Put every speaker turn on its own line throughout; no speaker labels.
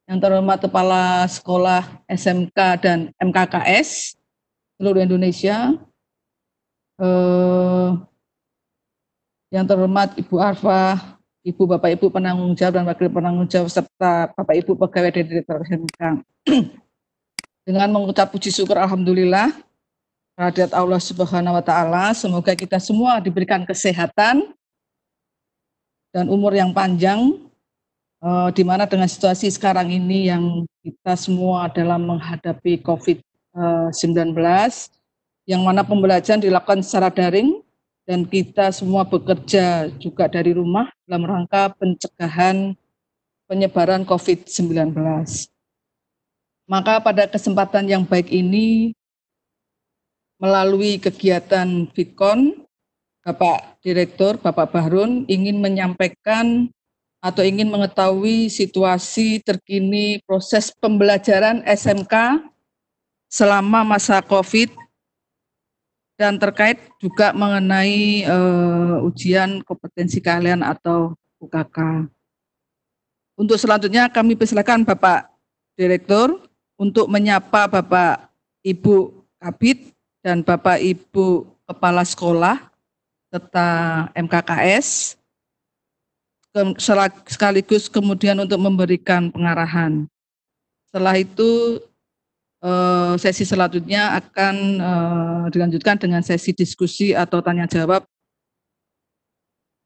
yang terhormat Kepala Sekolah SMK dan MKKS seluruh Indonesia, yang terhormat Ibu Arfa, Ibu Bapak Ibu penanggung jawab dan wakil penanggung jawab serta Bapak Ibu pegawai dan direktur SMK. Dengan mengucap puji syukur alhamdulillah kehadirat Allah Subhanahu wa taala, semoga kita semua diberikan kesehatan dan umur yang panjang, di mana dengan situasi sekarang ini yang kita semua dalam menghadapi COVID-19, yang mana pembelajaran dilakukan secara daring dan kita semua bekerja juga dari rumah dalam rangka pencegahan penyebaran COVID-19. Maka pada kesempatan yang baik ini, melalui kegiatan Fitcon, Bapak Direktur, Bapak Bahrun ingin menyampaikan atau ingin mengetahui situasi terkini proses pembelajaran SMK selama masa COVID dan terkait juga mengenai ujian kompetensi keahlian atau UKK. Untuk selanjutnya kami persilakan Bapak Direktur untuk menyapa Bapak Ibu Kabid dan Bapak Ibu Kepala Sekolah serta MKKS, sekaligus kemudian untuk memberikan pengarahan. Setelah itu sesi selanjutnya akan dilanjutkan dengan sesi diskusi atau tanya jawab.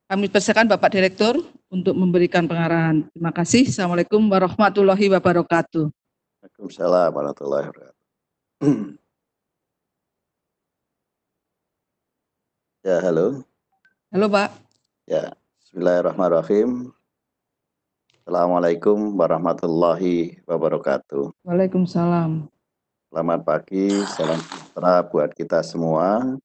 Kami persilakan Bapak Direktur untuk memberikan pengarahan. Terima kasih. Assalamualaikum warahmatullahi wabarakatuh.
Waalaikumsalam warahmatullahi wabarakatuh. Ya, halo.
Halo, Pak.
Ya, bismillahirrahmanirrahim. Assalamualaikum warahmatullahi wabarakatuh.
Waalaikumsalam.
Selamat pagi, salam sejahtera buat kita semua.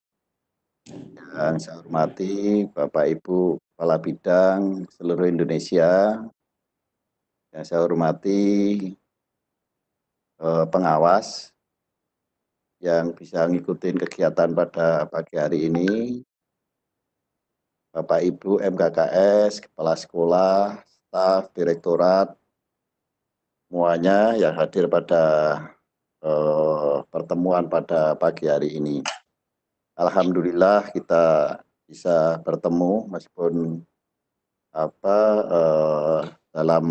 Yang saya hormati Bapak Ibu Kepala Bidang seluruh Indonesia. Yang saya hormati pengawas yang bisa ngikutin kegiatan pada pagi hari ini. Bapak Ibu MKKS, Kepala Sekolah, staf, direktorat, semuanya yang hadir pada pertemuan pada pagi hari ini. Alhamdulillah kita bisa bertemu meskipun dalam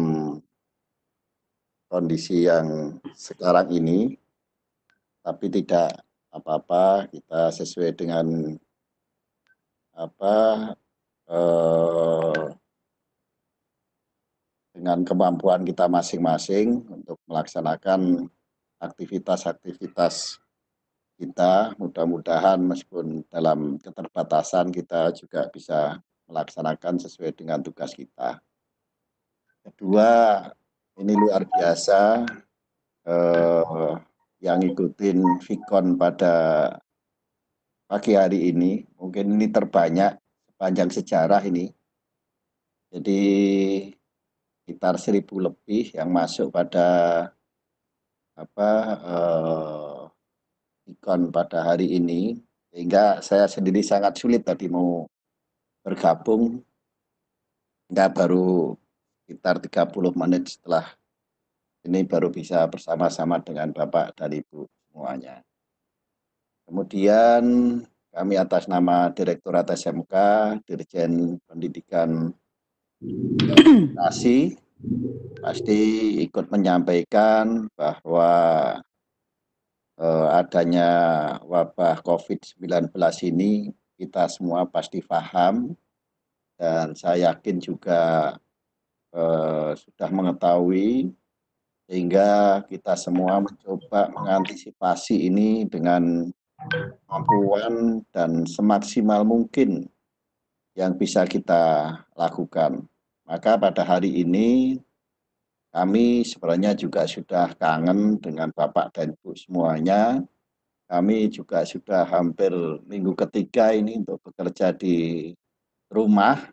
kondisi yang sekarang ini, tapi tidak apa-apa, kita sesuai dengan dengan kemampuan kita masing-masing untuk melaksanakan aktivitas-aktivitas kita. Mudah-mudahan meskipun dalam keterbatasan kita juga bisa melaksanakan sesuai dengan tugas kita. Kedua, ini luar biasa yang ngikutin Fitcon pada pagi hari ini. Mungkin ini terbanyak sepanjang sejarah ini. Jadi sekitar 1.000 lebih yang masuk pada Fitcon pada hari ini, sehingga saya sendiri sangat sulit tadi mau bergabung, enggak baru sekitar 30 menit setelah ini baru bisa bersama-sama dengan Bapak dan Ibu semuanya. Kemudian kami atas nama Direktorat SMK, Dirjen Pendidikan Edukasi, pasti ikut menyampaikan bahwa adanya wabah COVID-19 ini kita semua pasti paham, dan saya yakin juga sudah mengetahui, sehingga kita semua mencoba mengantisipasi ini dengan kemampuan dan semaksimal mungkin yang bisa kita lakukan. Maka pada hari ini kami sebenarnya juga sudah kangen dengan Bapak dan Ibu semuanya. Kami juga sudah hampir minggu ketiga ini untuk bekerja di rumah,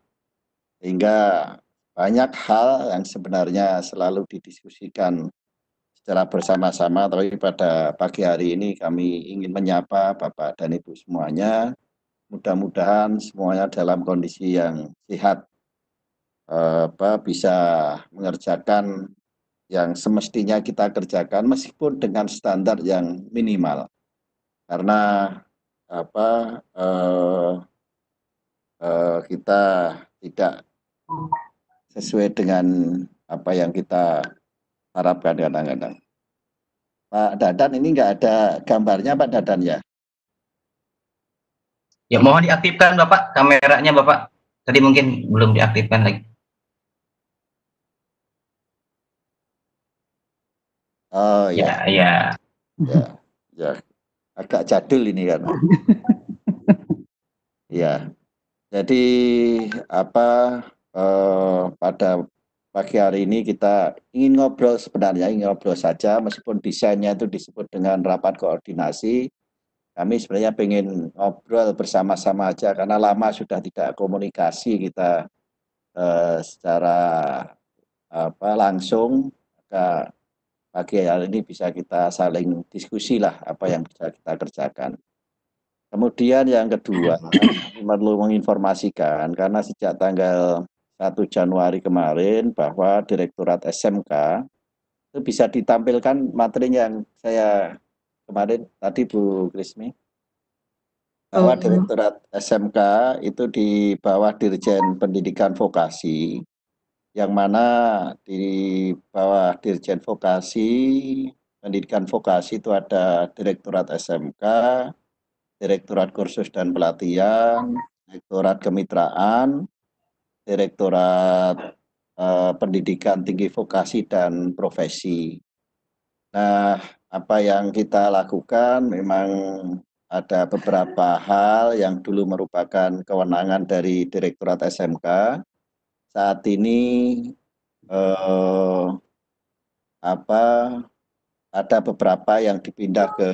sehingga banyak hal yang sebenarnya selalu didiskusikan secara bersama-sama, tapi pada pagi hari ini kami ingin menyapa Bapak dan Ibu semuanya. Mudah-mudahan semuanya dalam kondisi yang sehat, bisa mengerjakan yang semestinya kita kerjakan meskipun dengan standar yang minimal. Karena kita tidak sesuai dengan apa yang kita harapkan kadang-kadang. Pak Dadan ini nggak ada gambarnya Pak Dadan ya?
Ya mohon diaktifkan Bapak kameranya Bapak. Tadi mungkin belum diaktifkan lagi.
Oh ya.
Ya.
Ya, agak jadul ini kan. Ya, jadi pada pagi hari ini kita ingin ngobrol saja, meskipun desainnya itu disebut dengan rapat koordinasi. Kami sebenarnya pengen ngobrol bersama-sama aja karena lama sudah tidak komunikasi kita secara langsung. Maka pagi hari ini bisa kita saling diskusi lah apa yang bisa kita kerjakan. Kemudian yang kedua, perlu menginformasikan karena sejak tanggal 1 Januari kemarin bahwa Direktorat SMK itu bisa ditampilkan materi yang saya kemarin tadi Bu Krismi, bahwa Direktorat SMK itu di bawah Dirjen Pendidikan Vokasi, yang mana di bawah Dirjen Pendidikan Vokasi itu ada Direktorat SMK, Direktorat Kursus dan Pelatihan, Direktorat Kemitraan, Direktorat Pendidikan Tinggi Vokasi dan Profesi. Nah, apa yang kita lakukan memang ada beberapa hal yang dulu merupakan kewenangan dari Direktorat SMK. Saat ini ada beberapa yang dipindah ke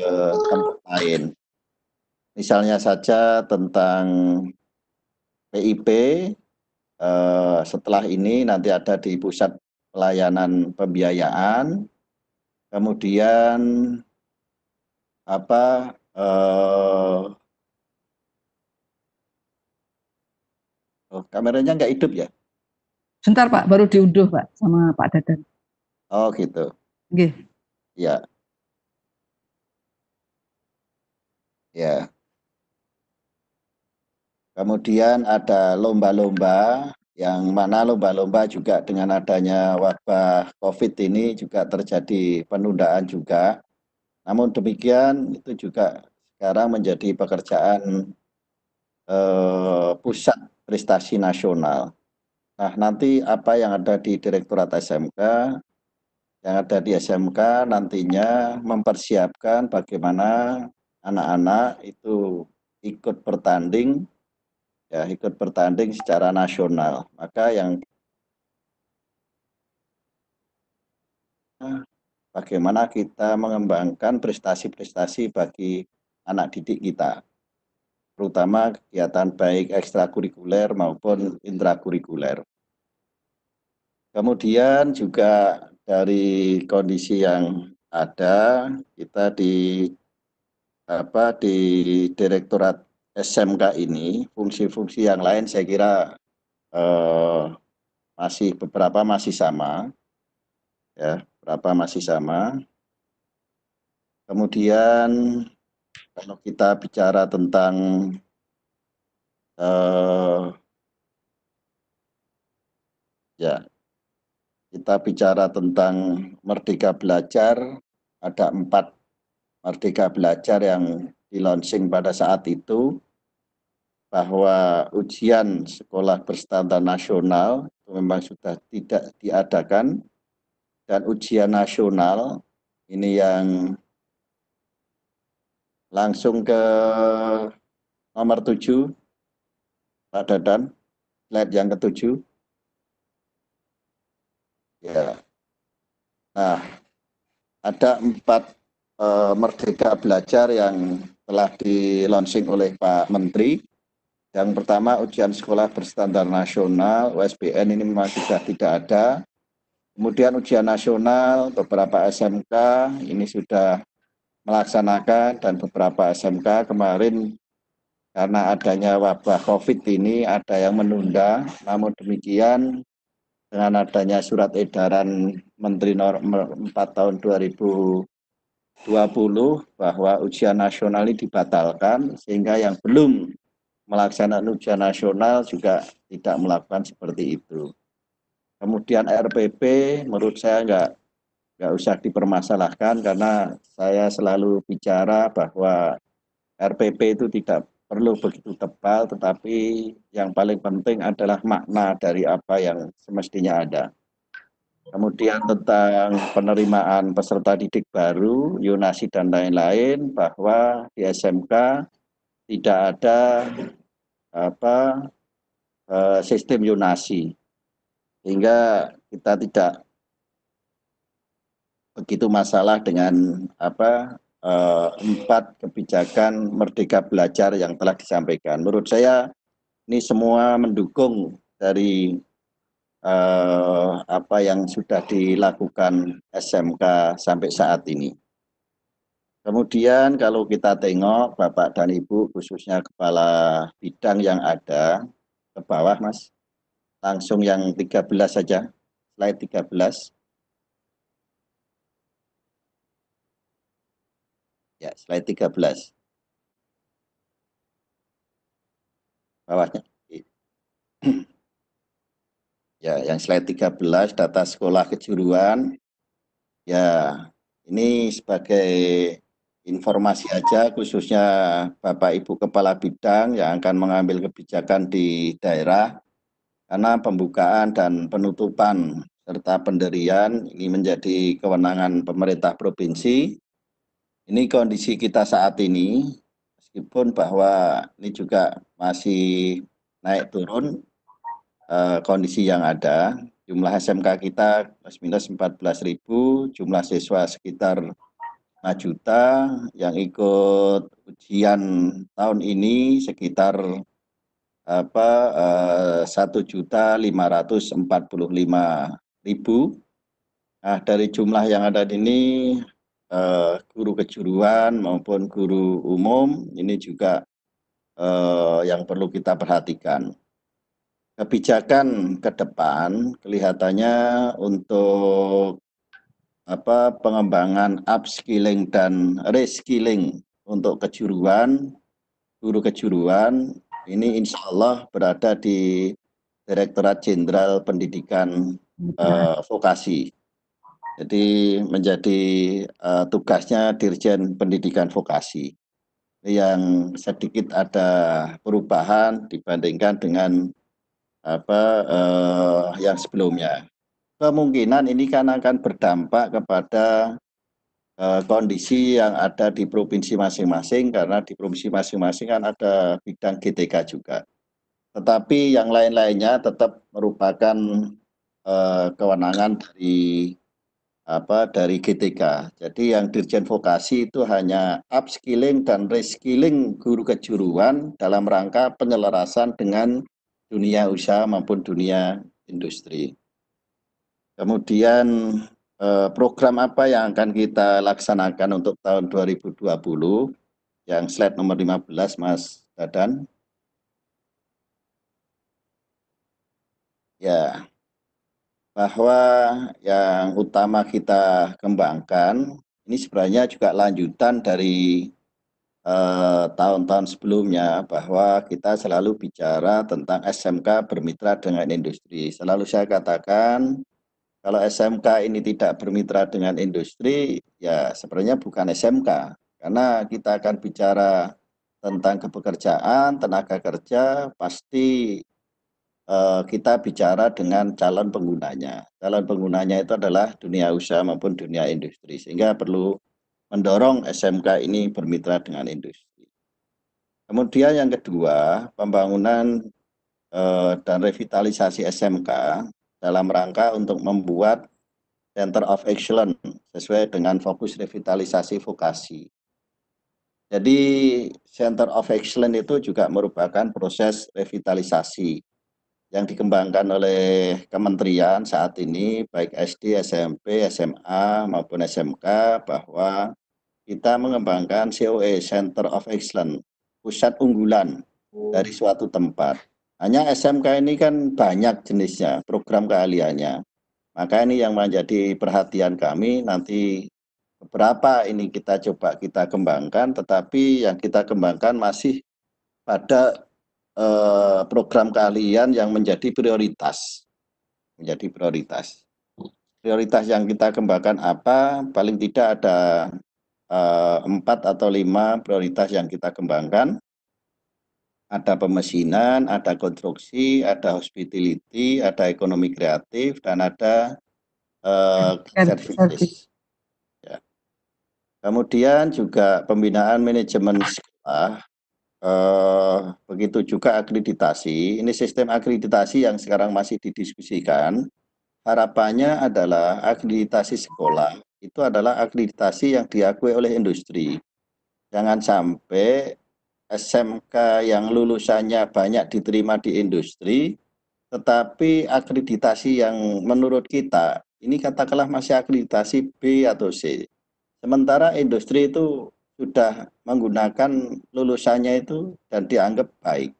tempat lain. Misalnya saja tentang PIP, setelah ini nanti ada di Pusat Pelayanan Pembiayaan, kemudian kameranya nggak hidup ya?
Sebentar Pak, baru diunduh Pak sama Pak Dadan.
Oh gitu.
Oke.
Ya. Ya. Kemudian ada lomba-lomba, yang mana lomba-lomba juga dengan adanya wabah COVID ini juga terjadi penundaan juga. Namun demikian itu juga sekarang menjadi pekerjaan pusat prestasi nasional. Nah, nanti apa yang ada di Direktorat SMK, yang ada di SMK nantinya mempersiapkan bagaimana anak-anak itu ikut bertanding secara nasional. Maka yang bagaimana kita mengembangkan prestasi-prestasi bagi anak didik kita, terutama kegiatan baik ekstrakurikuler maupun intrakurikuler. Kemudian juga dari kondisi yang ada, kita di Direktorat SMK ini, fungsi-fungsi yang lain saya kira beberapa masih sama, ya, beberapa masih sama. Kemudian kalau kita bicara tentang Merdeka Belajar, ada 4 Merdeka Belajar yang di-launching pada saat itu, bahwa ujian sekolah berstandar nasional itu memang sudah tidak diadakan, dan ujian nasional ini yang langsung ke nomor 7, Pak Dadan, slide yang ke-7. Ya. Nah, ada 4 Merdeka Belajar yang telah di-launching oleh Pak Menteri. Yang pertama, ujian sekolah berstandar nasional, USBN ini memang sudah tidak ada. Kemudian ujian nasional, beberapa SMK ini sudah melaksanakan, dan beberapa SMK kemarin karena adanya wabah COVID ini ada yang menunda. Namun demikian dengan adanya surat edaran Menteri Nomor 4 tahun 2020 bahwa ujian nasional ini dibatalkan, sehingga yang belum melaksanakan ujian nasional juga tidak melakukan seperti itu. Kemudian RPP menurut saya nggak usah dipermasalahkan, karena saya selalu bicara bahwa RPP itu tidak perlu begitu tebal, tetapi yang paling penting adalah makna dari apa yang semestinya ada. Kemudian tentang penerimaan peserta didik baru, yonasi dan lain-lain, bahwa di SMK tidak ada sistem yonasi, sehingga kita tidak begitu masalah dengan 4 kebijakan Merdeka Belajar yang telah disampaikan. Menurut saya ini semua mendukung dari apa yang sudah dilakukan SMK sampai saat ini. Kemudian kalau kita tengok Bapak dan Ibu, khususnya kepala bidang yang ada, ke bawah Mas, langsung yang 13 saja, slide 13. Ya, slide 13. Bawahnya. Ya, yang slide 13, data sekolah kejuruan. Ya, ini sebagai informasi aja, khususnya Bapak Ibu Kepala Bidang yang akan mengambil kebijakan di daerah, karena pembukaan dan penutupan serta penderian ini menjadi kewenangan pemerintah provinsi. Ini kondisi kita saat ini, meskipun bahwa ini juga masih naik turun kondisi yang ada. Jumlah SMK kita plus minus 14.000, jumlah siswa sekitar 5 juta, yang ikut ujian tahun ini sekitar 1.545.000. Nah, dari jumlah yang ada ini guru kejuruan maupun guru umum ini juga yang perlu kita perhatikan. Kebijakan ke depan kelihatannya untuk pengembangan upskilling dan reskilling untuk kejuruan, guru kejuruan ini insya Allah berada di Direktorat Jenderal Pendidikan Vokasi. Jadi menjadi tugasnya Dirjen Pendidikan Vokasi, yang sedikit ada perubahan dibandingkan dengan yang sebelumnya. Kemungkinan ini kan akan berdampak kepada kondisi yang ada di provinsi masing-masing, karena di provinsi masing-masing kan ada bidang GTK juga. Tetapi yang lain-lainnya tetap merupakan kewenangan dari GTK. Jadi yang Dirjen Vokasi itu hanya upskilling dan reskilling guru kejuruan dalam rangka penyelarasan dengan dunia usaha maupun dunia industri. Kemudian program apa yang akan kita laksanakan untuk tahun 2020, yang slide nomor 15 Mas Dadan. Ya, bahwa yang utama kita kembangkan ini sebenarnya juga lanjutan dari tahun-tahun sebelumnya, bahwa kita selalu bicara tentang SMK bermitra dengan industri. Selalu saya katakan, kalau SMK ini tidak bermitra dengan industri, ya sebenarnya bukan SMK. Karena kita akan bicara tentang kepekerjaan, tenaga kerja, pasti kita bicara dengan calon penggunanya. Calon penggunanya itu adalah dunia usaha maupun dunia industri. Sehingga perlu mendorong SMK ini bermitra dengan industri. Kemudian yang kedua, pembangunan dan revitalisasi SMK dalam rangka untuk membuat Center of Excellence sesuai dengan fokus revitalisasi vokasi. Jadi Center of Excellence itu juga merupakan proses revitalisasi yang dikembangkan oleh kementerian saat ini, baik SD, SMP, SMA maupun SMK, bahwa kita mengembangkan COE, Center of Excellence, pusat unggulan dari suatu tempat. Hanya SMK ini kan banyak jenisnya, program keahliannya. Maka ini yang menjadi perhatian kami, nanti beberapa ini kita coba kita kembangkan, tetapi yang kita kembangkan masih pada program keahlian yang menjadi prioritas. Menjadi prioritas. Prioritas yang kita kembangkan apa? Paling tidak ada 4 atau 5 prioritas yang kita kembangkan. Ada pemesinan, ada konstruksi, ada hospitality, ada ekonomi kreatif, dan ada
Service.
services. Ya. Kemudian juga pembinaan manajemen sekolah, begitu juga akreditasi. Ini sistem akreditasi yang sekarang masih didiskusikan. Harapannya adalah akreditasi sekolah itu adalah akreditasi yang diakui oleh industri. Jangan sampai SMK yang lulusannya banyak diterima di industri, tetapi akreditasi yang menurut kita, ini katakanlah masih akreditasi B atau C. Sementara industri itu sudah menggunakan lulusannya itu dan dianggap baik.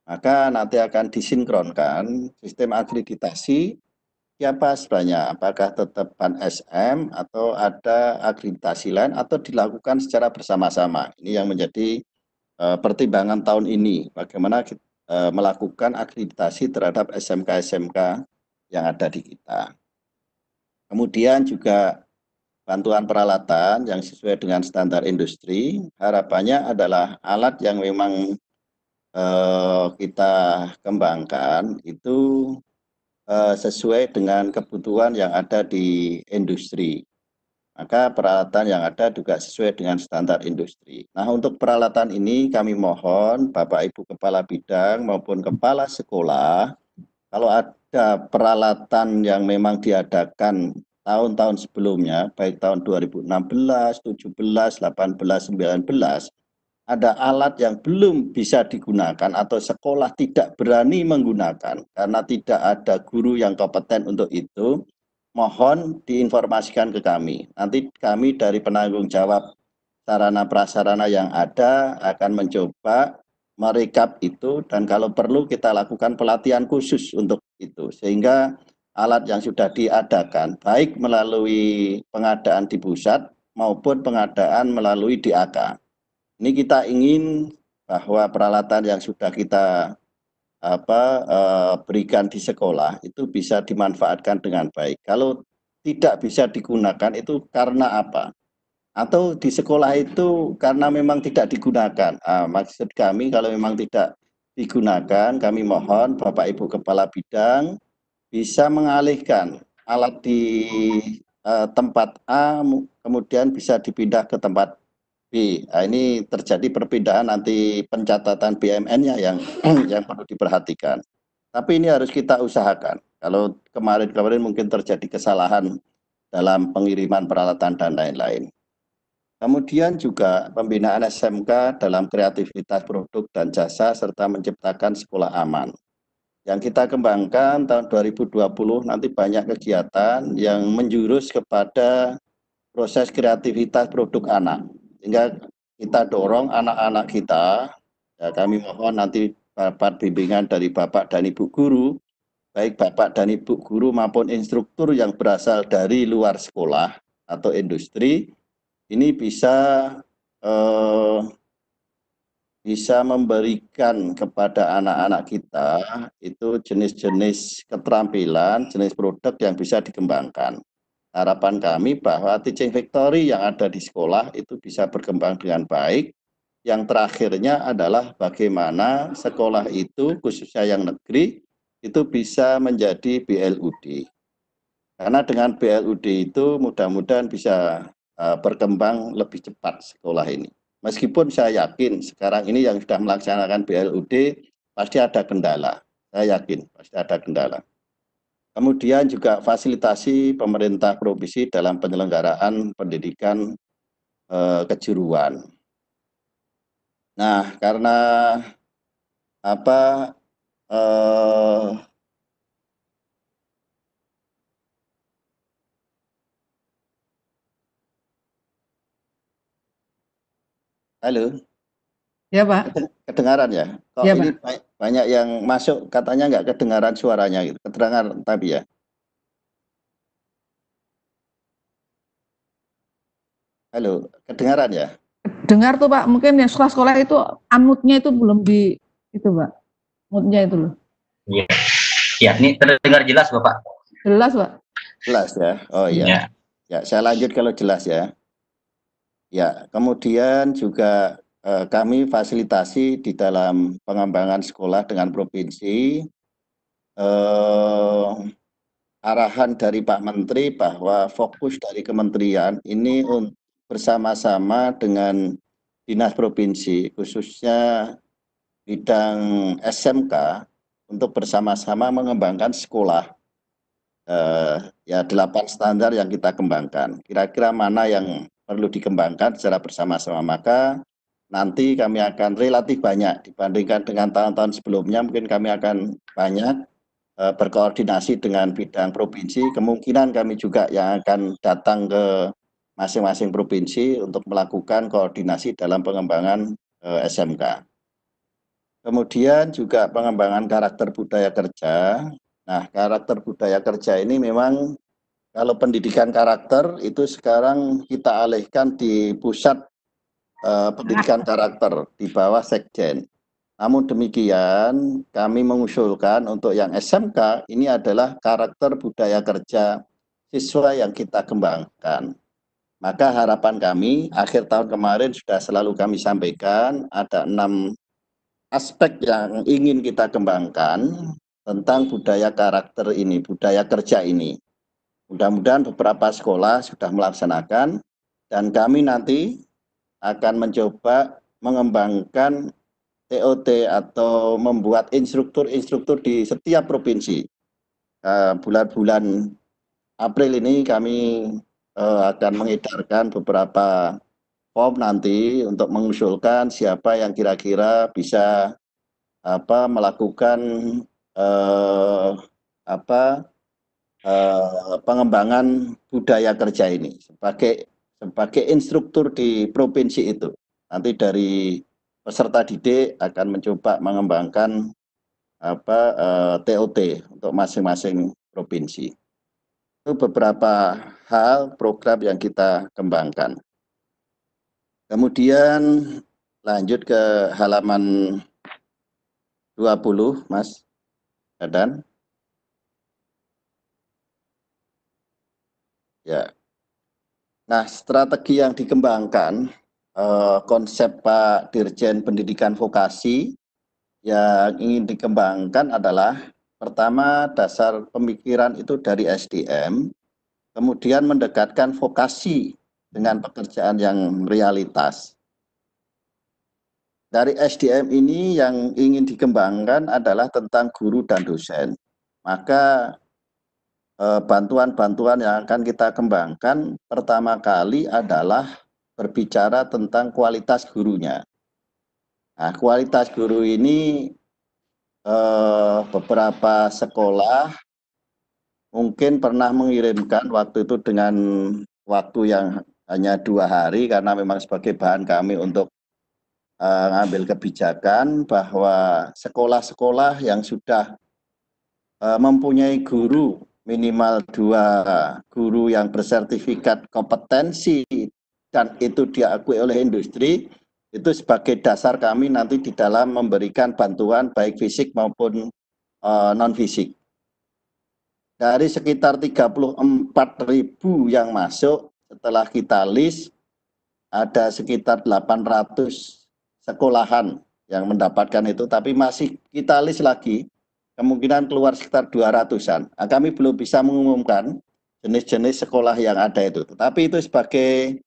Maka nanti akan disinkronkan sistem akreditasi siapa sebenarnya, apakah tetap PAN-SM atau ada akreditasi lain atau dilakukan secara bersama-sama. Ini yang menjadi pertimbangan tahun ini, bagaimana melakukan akreditasi terhadap SMK-SMK yang ada di kita. Kemudian juga bantuan peralatan yang sesuai dengan standar industri, harapannya adalah alat yang memang kita kembangkan itu sesuai dengan kebutuhan yang ada di industri. Maka peralatan yang ada juga sesuai dengan standar industri. Nah, untuk peralatan ini kami mohon Bapak Ibu Kepala Bidang maupun Kepala Sekolah, kalau ada peralatan yang memang diadakan tahun-tahun sebelumnya, baik tahun 2016, 17, 18, 19, ada alat yang belum bisa digunakan atau sekolah tidak berani menggunakan karena tidak ada guru yang kompeten untuk itu, mohon diinformasikan ke kami. Nanti kami dari penanggung jawab sarana prasarana yang ada akan mencoba merekap itu, dan kalau perlu kita lakukan pelatihan khusus untuk itu, sehingga alat yang sudah diadakan baik melalui pengadaan di pusat maupun pengadaan melalui DAK. Ini kita ingin bahwa peralatan yang sudah kita berikan di sekolah itu bisa dimanfaatkan dengan baik. Kalau tidak bisa digunakan itu karena apa? Atau di sekolah itu karena memang tidak digunakan. Maksud kami kalau memang tidak digunakan, kami mohon Bapak Ibu Kepala Bidang bisa mengalihkan alat di tempat A, kemudian bisa dipindah ke tempat B. Nah, ini terjadi perpindahan nanti pencatatan BMN-nya yang yang perlu diperhatikan. Tapi ini harus kita usahakan. Kalau kemarin-kemarin mungkin terjadi kesalahan dalam pengiriman peralatan dan lain-lain. Kemudian juga pembinaan SMK dalam kreativitas produk dan jasa serta menciptakan sekolah aman. Yang kita kembangkan tahun 2020 nanti banyak kegiatan yang menjurus kepada proses kreativitas produk anak. Sehingga kita dorong anak-anak kita, ya kami mohon nanti dapat bimbingan dari Bapak dan Ibu Guru, baik Bapak dan Ibu Guru maupun instruktur yang berasal dari luar sekolah atau industri, ini bisa memberikan kepada anak-anak kita itu jenis-jenis keterampilan, jenis produk yang bisa dikembangkan. Harapan kami bahwa teaching factory yang ada di sekolah itu bisa berkembang dengan baik. Yang terakhirnya adalah bagaimana sekolah itu, khususnya yang negeri, itu bisa menjadi BLUD. Karena dengan BLUD itu mudah-mudahan bisa berkembang lebih cepat sekolah ini. Meskipun saya yakin sekarang ini yang sudah melaksanakan BLUD pasti ada kendala. Saya yakin pasti ada kendala. Kemudian juga fasilitasi pemerintah provinsi dalam penyelenggaraan pendidikan kejuruan. Nah, karena apa halo,
Ya, Pak.
kedengaran ya? Kok
Ya,
ini
Pak.
Banyak yang masuk katanya nggak kedengaran suaranya gitu. Kedengaran tapi ya. Halo, kedengaran ya?
Dengar tuh Pak, mungkin yang sekolah-sekolah itu unmute-nya itu belum di itu Pak, mute-nya itu loh.
Iya. Ya, ini terdengar jelas Bapak.
Jelas Pak.
Jelas ya. Oh iya.
Ya.
Ya, saya lanjut kalau jelas ya. Ya, kemudian juga kami fasilitasi di dalam pengembangan sekolah dengan provinsi. Arahan dari Pak Menteri bahwa fokus dari kementerian ini bersama-sama dengan dinas provinsi, khususnya bidang SMK, untuk bersama-sama mengembangkan sekolah. Ya 8 standar yang kita kembangkan. Kira-kira mana yang perlu dikembangkan secara bersama-sama, maka nanti kami akan relatif banyak dibandingkan dengan tahun-tahun sebelumnya. Mungkin kami akan banyak berkoordinasi dengan bidang provinsi. Kemungkinan kami juga yang akan datang ke masing-masing provinsi untuk melakukan koordinasi dalam pengembangan SMK. Kemudian juga pengembangan karakter budaya kerja. Nah, karakter budaya kerja ini memang kalau pendidikan karakter itu sekarang kita alihkan di pusat pendidikan karakter di bawah Sekjen. Namun demikian, kami mengusulkan untuk yang SMK ini adalah karakter budaya kerja siswa yang kita kembangkan. Maka harapan kami, akhir tahun kemarin sudah selalu kami sampaikan, ada 6 aspek yang ingin kita kembangkan tentang budaya karakter ini, budaya kerja ini. Mudah-mudahan beberapa sekolah sudah melaksanakan, dan kami nanti akan mencoba mengembangkan TOT atau membuat instruktur-instruktur di setiap provinsi. Bulan-bulan April ini kami akan mengedarkan beberapa form nanti untuk mengusulkan siapa yang kira-kira bisa melakukan pengembangan budaya kerja ini sebagai instruktur di provinsi itu. Nanti dari peserta didik akan mencoba mengembangkan TOT untuk masing-masing provinsi. Itu beberapa hal program yang kita kembangkan. Kemudian lanjut ke halaman 20, Mas Dadan. Ya. Nah, strategi yang dikembangkan, konsep Pak Dirjen Pendidikan Vokasi yang ingin dikembangkan adalah pertama, dasar pemikiran itu dari SDM, kemudian mendekatkan vokasi dengan pekerjaan yang realitas. Dari SDM ini yang ingin dikembangkan adalah tentang guru dan dosen. Maka bantuan-bantuan yang akan kita kembangkan pertama kali adalah berbicara tentang kualitas gurunya. Nah, kualitas guru ini beberapa sekolah mungkin pernah mengirimkan waktu itu dengan waktu yang hanya 2 hari, karena memang sebagai bahan kami untuk ngambil kebijakan bahwa sekolah-sekolah yang sudah mempunyai guru minimal 2 guru yang bersertifikat kompetensi dan itu diakui oleh industri, itu sebagai dasar kami nanti di dalam memberikan bantuan baik fisik maupun non-fisik. Dari sekitar 34.000 yang masuk, setelah kita list, ada sekitar 800 sekolahan yang mendapatkan itu, tapi masih kita list lagi, kemungkinan keluar sekitar 200-an. Nah, kami belum bisa mengumumkan jenis-jenis sekolah yang ada itu, tetapi itu sebagai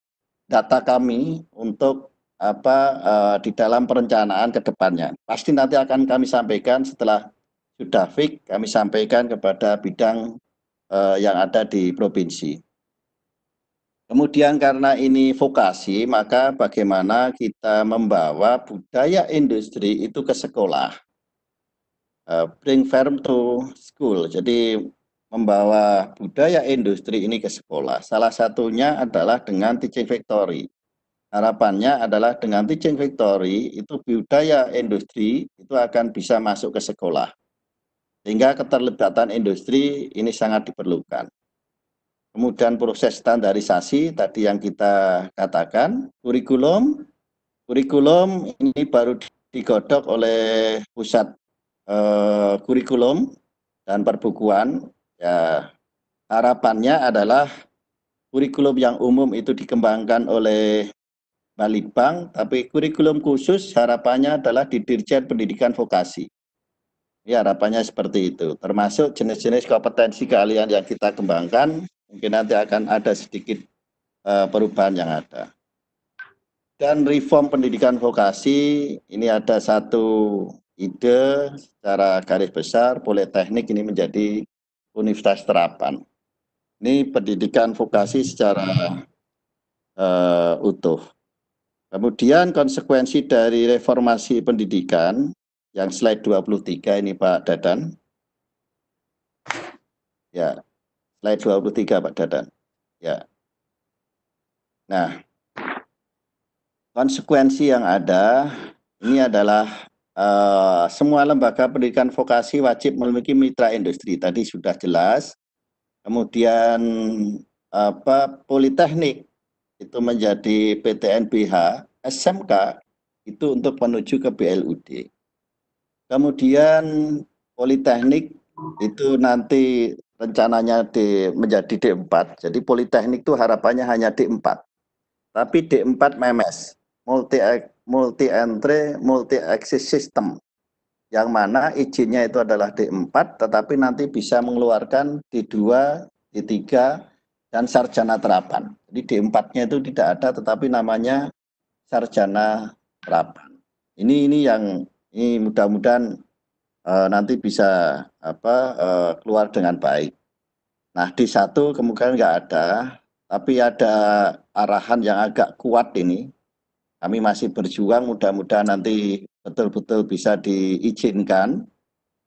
data kami untuk di dalam perencanaan ke depannya. Pasti nanti akan kami sampaikan setelah sudah fix, kami sampaikan kepada bidang yang ada di provinsi. Kemudian karena ini vokasi, maka bagaimana kita membawa budaya industri itu ke sekolah. Bring firm to school, jadi membawa budaya industri ini ke sekolah. Salah satunya adalah dengan teaching factory. harapannya adalah dengan Teaching Factory itu budaya industri itu akan bisa masuk ke sekolah. Sehingga keterlibatan industri ini sangat diperlukan. Kemudian proses standarisasi tadi yang kita katakan, kurikulum ini baru digodok oleh pusat kurikulum dan perbukuan. Ya, harapannya adalah kurikulum yang umum itu dikembangkan oleh Balitbang, tapi kurikulum khusus harapannya adalah di Dirjen Pendidikan Vokasi. Ya, harapannya seperti itu. Termasuk jenis-jenis kompetensi keahlian yang kita kembangkan, mungkin nanti akan ada sedikit perubahan yang ada. Dan reform pendidikan vokasi, ini ada satu ide secara garis besar, Politeknik ini menjadi universitas terapan. Ini pendidikan vokasi secara utuh. Kemudian konsekuensi dari reformasi pendidikan, yang slide 23 ini Pak Dadan. Ya, slide 23 Pak Dadan. Ya. Nah, konsekuensi yang ada ini adalah semua lembaga pendidikan vokasi wajib memiliki mitra industri. Tadi sudah jelas. Kemudian Politeknik itu menjadi PTNBH, SMK itu untuk menuju ke BLUD. Kemudian Politeknik itu nanti rencananya menjadi D4. Jadi Politeknik itu harapannya hanya D4. Tapi D4 MEMES, multi entry, multi exit system. Yang mana izinnya itu adalah D4, tetapi nanti bisa mengeluarkan D2, D3, dan sarjana terapan. Jadi D4-nya itu tidak ada, tetapi namanya sarjana terapan. Ini yang mudah-mudahan nanti bisa keluar dengan baik. Nah, D1 kemungkinan nggak ada, tapi ada arahan yang agak kuat ini. Kami masih berjuang, mudah-mudahan nanti betul-betul bisa diizinkan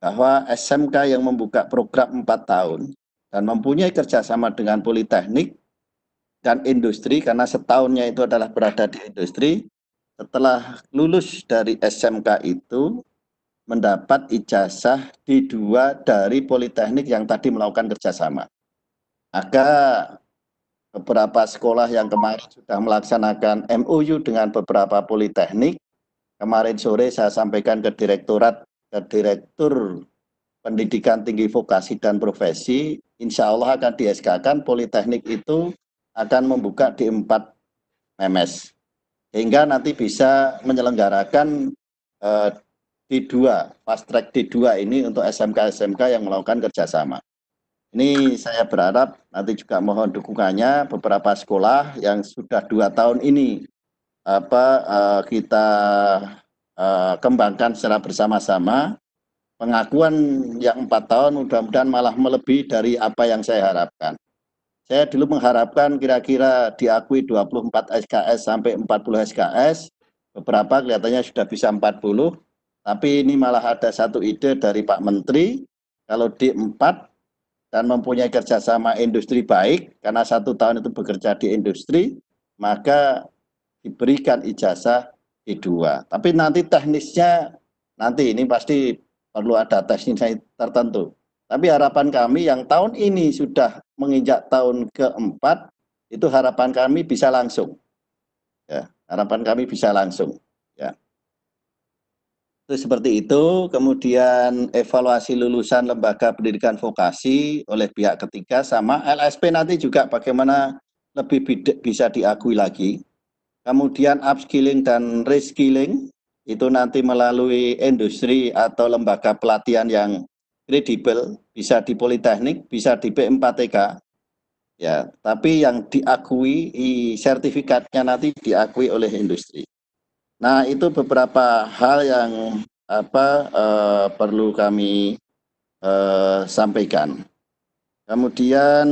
bahwa SMK yang membuka program 4 tahun dan mempunyai kerjasama dengan Politeknik dan industri, karena setahunnya itu adalah berada di industri, setelah lulus dari SMK itu mendapat ijazah D2 dari Politeknik yang tadi melakukan kerjasama. Maka beberapa sekolah yang kemarin sudah melaksanakan MOU dengan beberapa Politeknik. Kemarin sore saya sampaikan ke Direktur Pendidikan Tinggi Vokasi dan Profesi, insya Allah akan di-SK-kan Politeknik itu akan membuka D4 MEMES. Sehingga nanti bisa menyelenggarakan D2, fast track D2 ini untuk SMK-SMK yang melakukan kerjasama. Ini saya berharap nanti juga mohon dukungannya beberapa sekolah yang sudah 2 tahun ini kita kembangkan secara bersama-sama. Pengakuan yang 4 tahun mudah-mudahan malah melebihi dari apa yang saya harapkan. Saya dulu mengharapkan kira-kira diakui 24 SKS sampai 40 SKS, beberapa kelihatannya sudah bisa 40, tapi ini malah ada satu ide dari Pak Menteri, kalau D4 dan mempunyai kerjasama industri baik, karena 1 tahun itu bekerja di industri, maka diberikan ijazah D2. Tapi nanti teknisnya, nanti ini pasti perlu ada teknisnya tertentu. Tapi harapan kami yang tahun ini sudah menginjak tahun ke-4, itu harapan kami bisa langsung. Ya, harapan kami bisa langsung. Ya. Itu seperti itu. Kemudian evaluasi lulusan lembaga pendidikan vokasi oleh pihak ketiga, sama LSP nanti juga bagaimana lebih bisa diakui lagi. Kemudian upskilling dan reskilling itu nanti melalui industri atau lembaga pelatihan yang kredibel, bisa di Politeknik, bisa di P4TK. Ya, tapi yang diakui sertifikatnya nanti diakui oleh industri. Nah, itu beberapa hal yang perlu kami sampaikan. Kemudian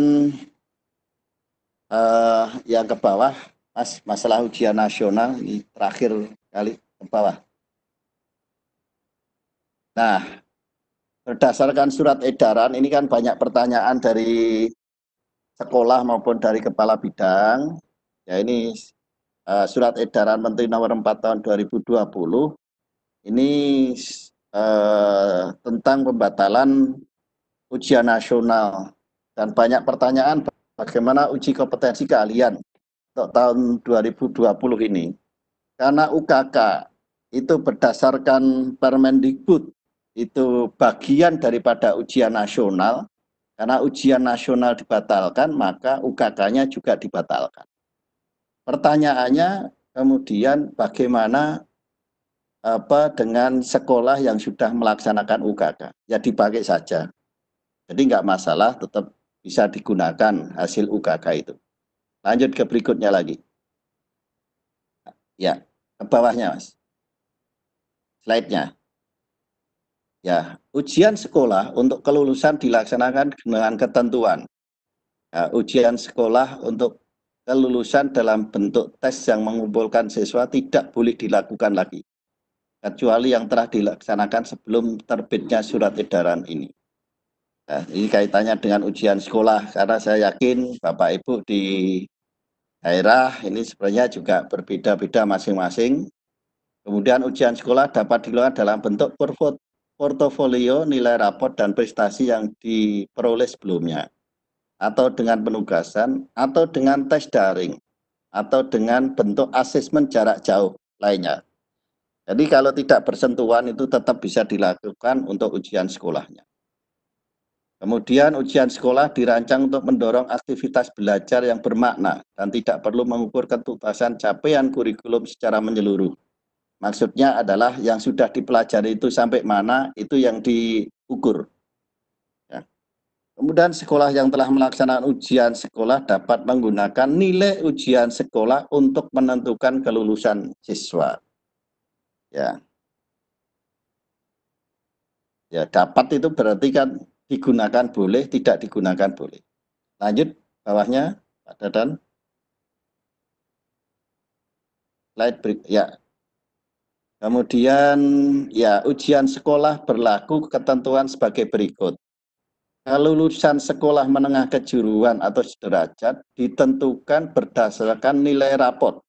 yang ke bawah, Mas, masalah ujian nasional ini terakhir kali ke bawah. Nah, berdasarkan surat edaran ini kan banyak pertanyaan dari sekolah maupun dari kepala bidang. Ya, ini Surat Edaran Menteri Nomor 4 Tahun 2020 ini tentang pembatalan ujian nasional, dan banyak pertanyaan bagaimana uji kompetensi keahlian untuk tahun 2020 ini. Karena UKK itu berdasarkan Permendikbud itu bagian daripada ujian nasional, karena ujian nasional dibatalkan maka UKK-nya juga dibatalkan. Pertanyaannya kemudian bagaimana dengan sekolah yang sudah melaksanakan UKK? Ya dipakai saja. Jadi nggak masalah, tetap bisa digunakan hasil UKK itu. Lanjut ke berikutnya lagi. Ya, ke bawahnya Mas. Slide-nya. Ya, ujian sekolah untuk kelulusan dilaksanakan dengan ketentuan. Ya, ujian sekolah untuk kelulusan dalam bentuk tes yang mengumpulkan siswa tidak boleh dilakukan lagi, kecuali yang telah dilaksanakan sebelum terbitnya surat edaran ini. Nah, ini kaitannya dengan ujian sekolah, karena saya yakin Bapak Ibu di daerah ini sebenarnya juga berbeda-beda masing-masing. Kemudian ujian sekolah dapat dilakukan dalam bentuk portofolio, nilai raport, dan prestasi yang diperoleh sebelumnya, atau dengan penugasan, atau dengan tes daring, atau dengan bentuk asesmen jarak jauh lainnya. Jadi kalau tidak bersentuhan itu tetap bisa dilakukan untuk ujian sekolahnya. Kemudian ujian sekolah dirancang untuk mendorong aktivitas belajar yang bermakna dan tidak perlu mengukur ketuntasan capaian kurikulum secara menyeluruh. Maksudnya adalah yang sudah dipelajari itu sampai mana, itu yang diukur. Ya. Kemudian sekolah yang telah melaksanakan ujian sekolah dapat menggunakan nilai ujian sekolah untuk menentukan kelulusan siswa. Ya, ya dapat itu berarti kan digunakan boleh, tidak digunakan boleh. Lanjut bawahnya, Pak Dadan. Slide break, ya. Kemudian ya ujian sekolah berlaku ketentuan sebagai berikut. Kelulusan sekolah menengah kejuruan atau sederajat ditentukan berdasarkan nilai raport,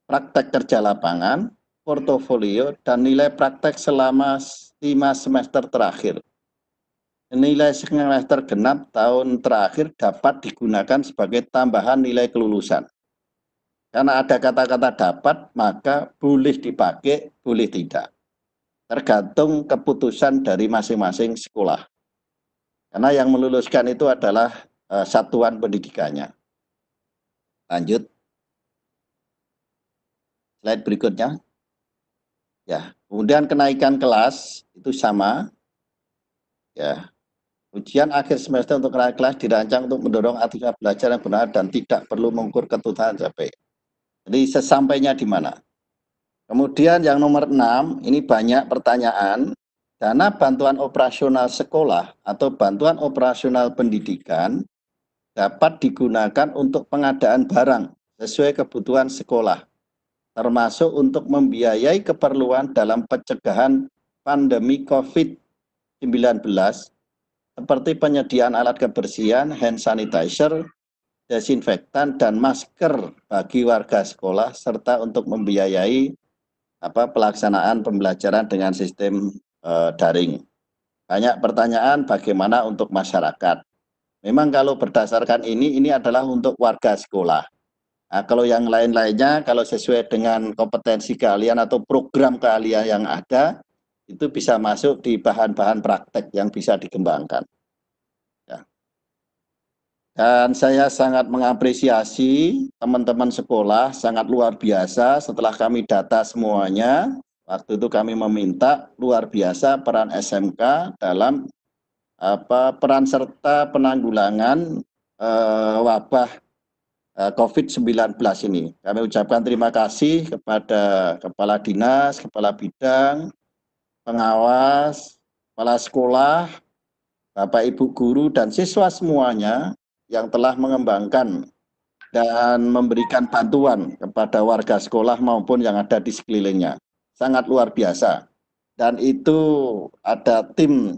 praktek kerja lapangan, portofolio, dan nilai praktek selama 5 semester terakhir. Nilai semester genap tahun terakhir dapat digunakan sebagai tambahan nilai kelulusan. Karena ada kata-kata dapat, maka boleh dipakai, boleh tidak. Tergantung keputusan dari masing-masing sekolah. Karena yang meluluskan itu adalah satuan pendidikannya. Lanjut. Slide berikutnya. Ya, kemudian kenaikan kelas itu sama. Ya. Ujian akhir semester untuk naik kelas dirancang untuk mendorong aktivitas belajar yang benar dan tidak perlu mengukur ketuntasan capaian. Jadi sesampainya di mana? Kemudian yang nomor 6, ini banyak pertanyaan. Dana bantuan operasional sekolah atau bantuan operasional pendidikan dapat digunakan untuk pengadaan barang sesuai kebutuhan sekolah, termasuk untuk membiayai keperluan dalam pencegahan pandemi COVID-19, seperti penyediaan alat kebersihan, hand sanitizer, desinfektan, dan masker bagi warga sekolah, serta untuk membiayai pelaksanaan pembelajaran dengan sistem daring. Banyak pertanyaan bagaimana untuk masyarakat. Memang kalau berdasarkan ini adalah untuk warga sekolah. Nah, kalau yang lain-lainnya, kalau sesuai dengan kompetensi keahlian atau program keahlian yang ada, itu bisa masuk di bahan-bahan praktek yang bisa dikembangkan. Ya. Dan saya sangat mengapresiasi teman-teman sekolah, sangat luar biasa setelah kami data semuanya. Waktu itu kami meminta luar biasa peran SMK dalam peran serta penanggulangan wabah COVID-19 ini. Kami ucapkan terima kasih kepada Kepala Dinas, Kepala Bidang, pengawas, kepala sekolah, Bapak Ibu guru, dan siswa semuanya yang telah mengembangkan dan memberikan bantuan kepada warga sekolah maupun yang ada di sekelilingnya. Sangat luar biasa. Dan itu ada tim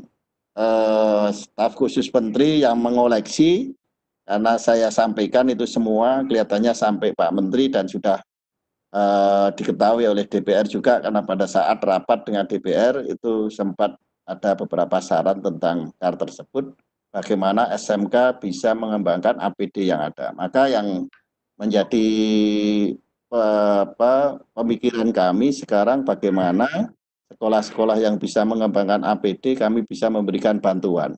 staf khusus menteri yang mengoleksi, karena saya sampaikan itu semua kelihatannya sampai Pak Menteri dan sudah diketahui oleh DPR juga, karena pada saat rapat dengan DPR itu sempat ada beberapa saran tentang KAR tersebut, bagaimana SMK bisa mengembangkan APD yang ada. Maka yang menjadi pemikiran kami sekarang, bagaimana sekolah-sekolah yang bisa mengembangkan APD kami bisa memberikan bantuan.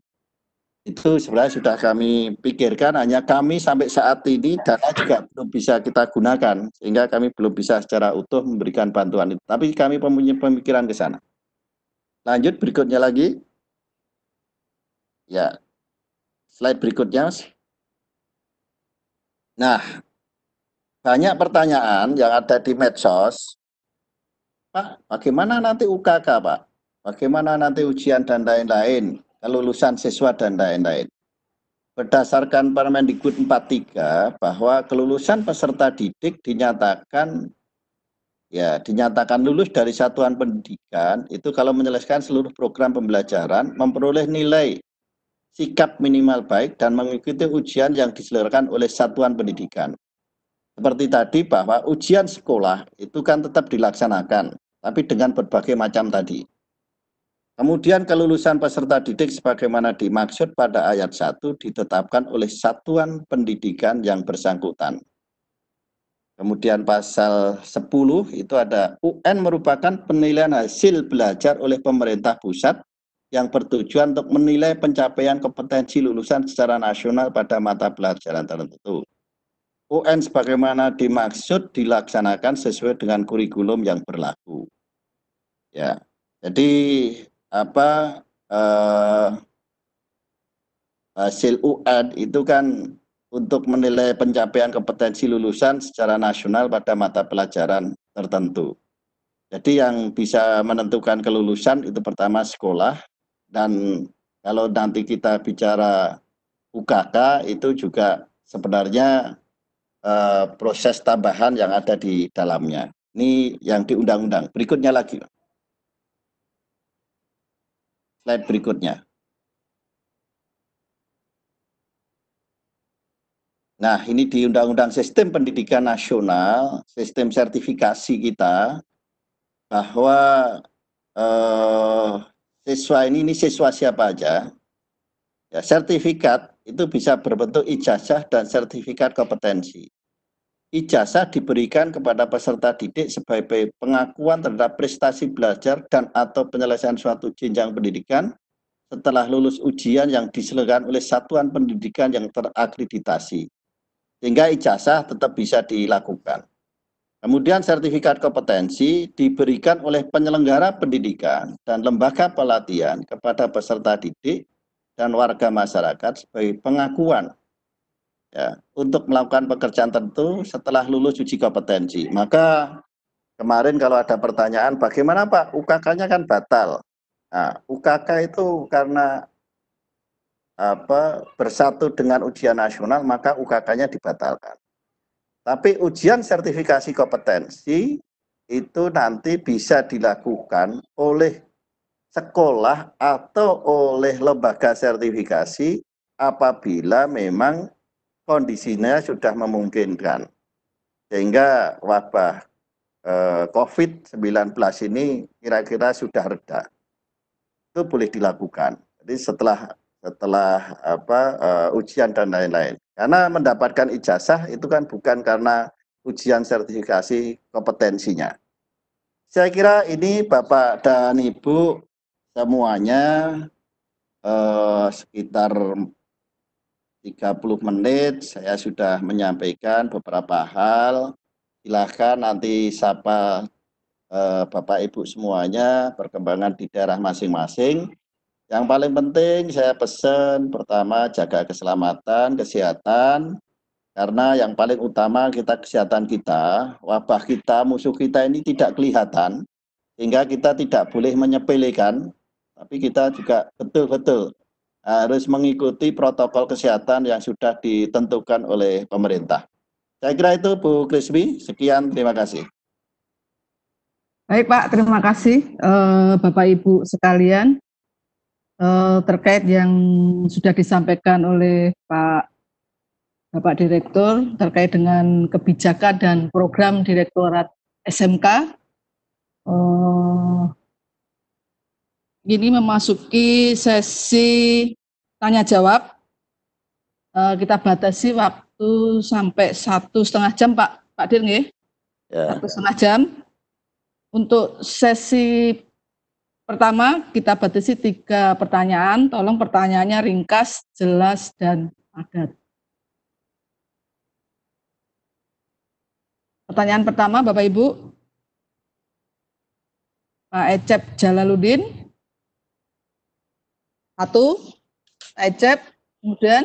Itu sebenarnya sudah kami pikirkan, hanya kami sampai saat ini dana juga belum bisa kita gunakan, sehingga kami belum bisa secara utuh memberikan bantuan itu. Tapi kami punya pemikiran ke sana. Lanjut berikutnya lagi. Ya, slide berikutnya, Mas. Nah, banyak pertanyaan yang ada di medsos. Pak, bagaimana nanti UKK, Pak? Bagaimana nanti ujian dan lain-lain, kelulusan siswa dan lain-lain? Berdasarkan Permendikbud 43 bahwa kelulusan peserta didik dinyatakan lulus dari satuan pendidikan itu kalau menyelesaikan seluruh program pembelajaran, memperoleh nilai sikap minimal baik dan mengikuti ujian yang diselenggarakan oleh satuan pendidikan. Seperti tadi bahwa ujian sekolah itu kan tetap dilaksanakan, tapi dengan berbagai macam tadi. Kemudian kelulusan peserta didik sebagaimana dimaksud pada ayat 1 ditetapkan oleh satuan pendidikan yang bersangkutan. Kemudian pasal 10 itu ada UN merupakan penilaian hasil belajar oleh pemerintah pusat yang bertujuan untuk menilai pencapaian kompetensi lulusan secara nasional pada mata pelajaran tertentu. UN sebagaimana dimaksud dilaksanakan sesuai dengan kurikulum yang berlaku. Ya, jadi hasil UN itu kan untuk menilai pencapaian kompetensi lulusan secara nasional pada mata pelajaran tertentu. Jadi yang bisa menentukan kelulusan itu pertama sekolah, dan kalau nanti kita bicara UKK itu juga sebenarnya proses tambahan yang ada di dalamnya. Ini yang di undang-undang. Berikutnya lagi. Slide berikutnya. Nah, ini di Undang-Undang Sistem Pendidikan Nasional, sistem sertifikasi kita, bahwa siswa ini siswa siapa aja. Ya, sertifikat itu bisa berbentuk ijazah dan sertifikat kompetensi. Ijazah diberikan kepada peserta didik sebagai pengakuan terhadap prestasi belajar dan atau penyelesaian suatu jenjang pendidikan setelah lulus ujian yang diselenggarakan oleh satuan pendidikan yang terakreditasi. Sehingga ijazah tetap bisa dilakukan. Kemudian sertifikat kompetensi diberikan oleh penyelenggara pendidikan dan lembaga pelatihan kepada peserta didik dan warga masyarakat sebagai pengakuan ya, untuk melakukan pekerjaan tertentu setelah lulus uji kompetensi. Maka kemarin kalau ada pertanyaan, bagaimana Pak, UKK-nya kan batal. Nah, UKK itu karena bersatu dengan ujian nasional, maka UKK-nya dibatalkan. Tapi ujian sertifikasi kompetensi itu nanti bisa dilakukan oleh sekolah atau oleh lembaga sertifikasi apabila memang kondisinya sudah memungkinkan. Sehingga wabah COVID-19 ini kira-kira sudah reda. Itu boleh dilakukan. Jadi setelah ujian dan lain-lain. Karena mendapatkan ijazah itu kan bukan karena ujian sertifikasi kompetensinya. Saya kira ini Bapak dan Ibu semuanya sekitar 30 menit saya sudah menyampaikan beberapa hal. Silahkan nanti sapa Bapak Ibu semuanya perkembangan di daerah masing-masing. Yang paling penting saya pesan pertama jaga keselamatan, kesehatan, karena yang paling utama kita kesehatan kita, wabah kita, musuh kita ini tidak kelihatan, sehingga kita tidak boleh menyepelekan, tapi kita juga betul-betul harus mengikuti protokol kesehatan yang sudah ditentukan oleh pemerintah. Saya kira itu Bu Krismi, sekian, terima kasih.
Baik Pak, terima kasih Bapak Ibu sekalian terkait yang sudah disampaikan oleh Bapak Direktur terkait dengan kebijakan dan program Direktorat SMK. Ini memasuki sesi tanya jawab. Kita batasi waktu sampai 1,5 jam, Pak Dir, nggih?
Ya.
1,5 jam. Untuk sesi pertama kita batasi 3 pertanyaan. Tolong pertanyaannya ringkas, jelas, dan padat. Pertanyaan pertama, Bapak Ibu. Pak Ecep Jalaluddin. 1, Pak Ecep. Kemudian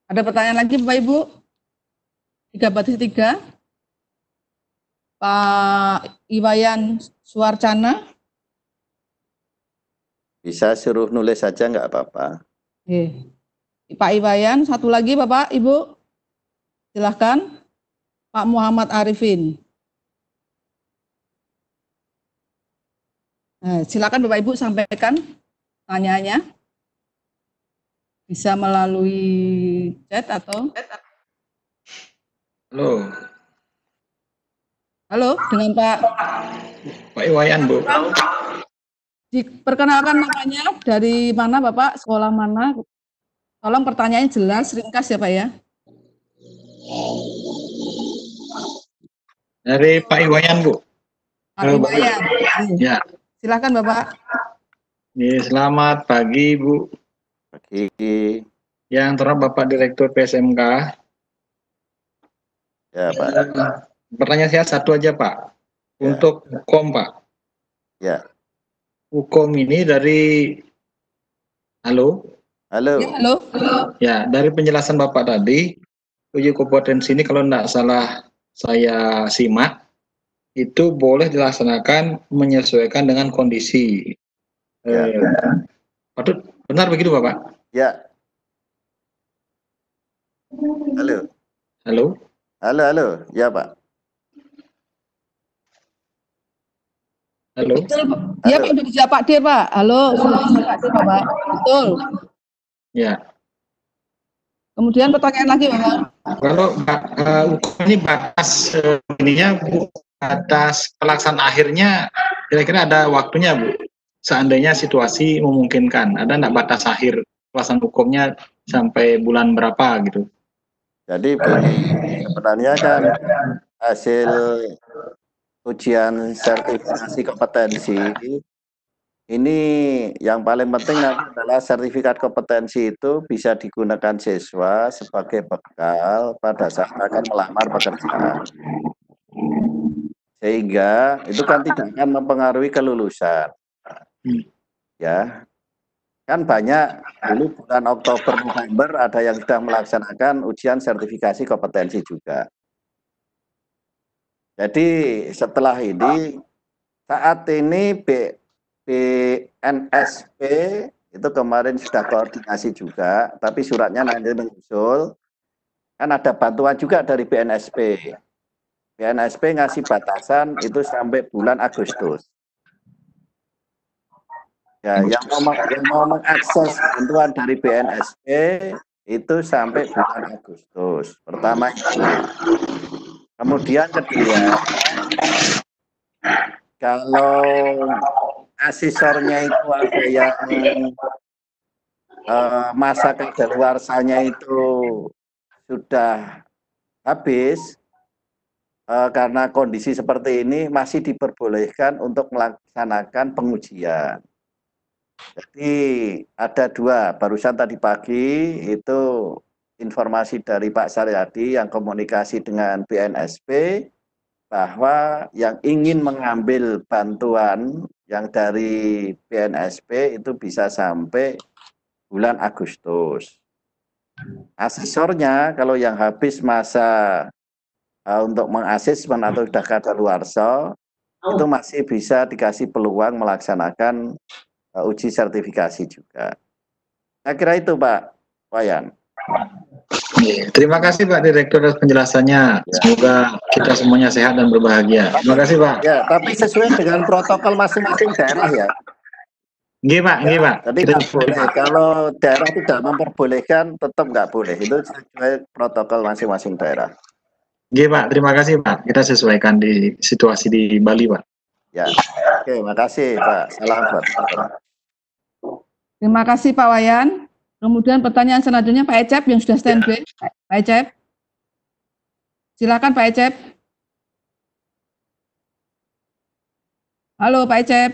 ada pertanyaan lagi, Bapak Ibu? 3 Pak Iwayan Suarcana.
Bisa suruh nulis saja nggak apa-apa.
Pak Iwayan, 1 lagi Bapak, Ibu. Silahkan. Pak Muhammad Arifin. Nah, silakan Bapak Ibu sampaikan tanyanya. Bisa melalui chat atau... Halo, dengan Pak
Iwayan, Bu.
Diperkenalkan namanya, dari mana Bapak, sekolah mana? Tolong pertanyaannya jelas, ringkas ya Pak ya.
Dari Pak Iwayan, Bu.
Pak Iwayan.
Ya.
Silakan Bapak.
Selamat pagi, Bu.
Pagi.
Yang terhormat Bapak Direktur PSMK.
Ya, Pak.
Pertanyaan saya 1 aja, Pak. Untuk hukum, Pak.
Ya.
Hukum ini dari... Halo?
Halo.
Ya, halo.
Ya, dari penjelasan Bapak tadi, uji kompetensi ini kalau tidak salah saya simak, itu boleh dilaksanakan menyesuaikan dengan kondisi.
Ya.
Benar begitu, Bapak?
Ya. Halo.
Halo?
Halo. Ya, Pak.
Halo?
Betul, ya Pak, sudah dijawab Pak Dir, Pak. Halo, sudah dijawab Pak Dir, Bapak. Betul.
Ya.
Kemudian pertanyaan lagi, Bapak.
Kalau hukum ini batas batas pelaksanaan akhirnya kira-kira ada waktunya, Bu. Seandainya situasi memungkinkan, ada enggak batas akhir pelaksanaan hukumnya sampai bulan berapa gitu?
Jadi sebenarnya kan hasil ujian sertifikasi kompetensi ini yang paling penting adalah sertifikat kompetensi itu bisa digunakan siswa sebagai bekal pada saat akan melamar pekerjaan. Sehingga itu kan tidak akan mempengaruhi kelulusan. Ya. Kan banyak dulu bulan Oktober, November ada yang sudah melaksanakan ujian sertifikasi kompetensi juga. Jadi setelah ini, saat ini BNSP itu kemarin sudah koordinasi juga, tapi suratnya nanti menyusul. Kan ada bantuan juga dari BNSP. BNSP ngasih batasan itu sampai bulan Agustus. Ya, yang mau mengakses bantuan dari BNSP itu sampai bulan Agustus. Pertama itu. Kemudian kedua, kalau asisornya itu ada yang masa kadaluarsanya itu sudah habis, karena kondisi seperti ini masih diperbolehkan untuk melaksanakan pengujian. Jadi ada 2, barusan tadi pagi itu informasi dari Pak Saryadi yang komunikasi dengan BNSP bahwa yang ingin mengambil bantuan yang dari BNSP itu bisa sampai bulan Agustus. Asesornya kalau yang habis masa untuk mengasesmen atau sudah kadaluarsa itu masih bisa dikasih peluang melaksanakan uji sertifikasi juga. Saya kira itu Pak Wayan.
Terima kasih Pak Direktur atas penjelasannya. Semoga kita semuanya sehat dan berbahagia. Terima kasih Pak.
Ya, tapi sesuai dengan protokol masing-masing daerah ya.
Nggih, Pak, nggih, Pak.
Tapi nggak boleh. Kalau daerah tidak memperbolehkan, tetap nggak boleh. Itu sesuai protokol masing-masing daerah.
Nggih, Pak. Terima kasih, Pak. Kita sesuaikan di situasi di Bali, Pak.
Ya, oke, makasih Pak. Salam buat teman-teman.
Terima kasih Pak Wayan. Kemudian pertanyaan selanjutnya Pak Ecep yang sudah standby. Pak Ecep. Silakan Pak Ecep. Halo Pak Ecep.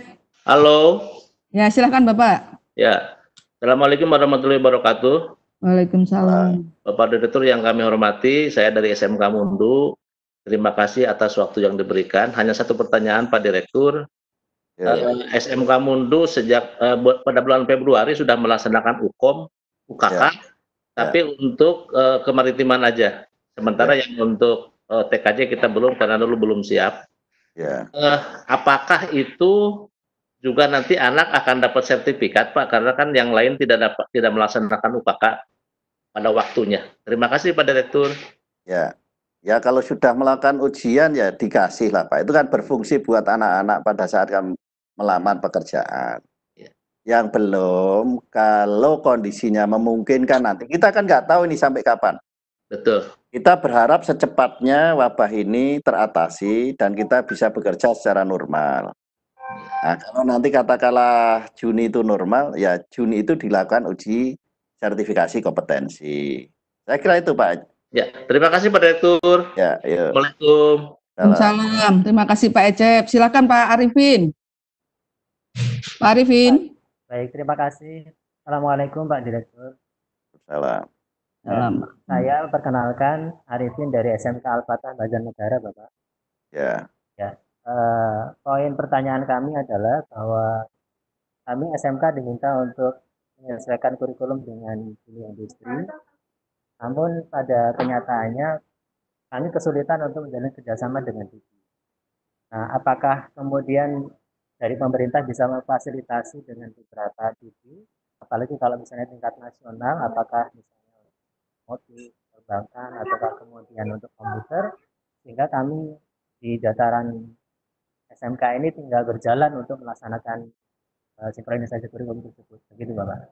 Halo.
Ya, silakan Bapak.
Ya. Assalamualaikum warahmatullahi wabarakatuh.
Waalaikumsalam.
Bapak Direktur yang kami hormati, saya dari SMK Mundu. Terima kasih atas waktu yang diberikan. Hanya satu pertanyaan Pak Direktur. SMK Mundu sejak pada bulan Februari sudah melaksanakan UKK, tapi untuk kemaritiman aja. Sementara yang untuk TKJ kita belum karena dulu belum siap. Apakah itu juga nanti anak akan dapat sertifikat Pak? Karena kan yang lain tidak melaksanakan UKK pada waktunya. Terima kasih Pak Direktur.
Ya kalau sudah melakukan ujian ya dikasih lah Pak. Itu kan berfungsi buat anak-anak pada saat kamu melamar pekerjaan. Yang belum, kalau kondisinya memungkinkan nanti, kita kan nggak tahu ini sampai kapan.
Betul.
Kita berharap secepatnya wabah ini teratasi dan kita bisa bekerja secara normal. Nah, kalau nanti katakanlah Juni itu normal, ya Juni itu dilakukan uji sertifikasi kompetensi. Saya kira itu Pak.
Ya, terima kasih Pak Direktur.
Ya, yuk.
Assalamualaikum.
Salam. Terima kasih Pak Ecep. Silakan Pak Arifin. Pak Arifin.
Baik, terima kasih. Assalamualaikum Pak Direktur.
Salam.
Saya perkenalkan Arifin dari SMK Al-Fatah Banjarnegara, Bapak.
Ya.
Poin pertanyaan kami adalah bahwa kami SMK diminta untuk menyelesaikan kurikulum dengan dunia industri. Namun pada kenyataannya kami kesulitan untuk menjalin kerjasama dengan TV. Nah, apakah kemudian dari pemerintah bisa memfasilitasi dengan beberapa TV, apalagi kalau misalnya tingkat nasional, apakah misalnya motif, perbankan, ataukah kemudian untuk komputer, sehingga kami di dataran SMK ini tinggal berjalan untuk melaksanakan sinkronisasi kurikulum tersebut. Begitu Bapak.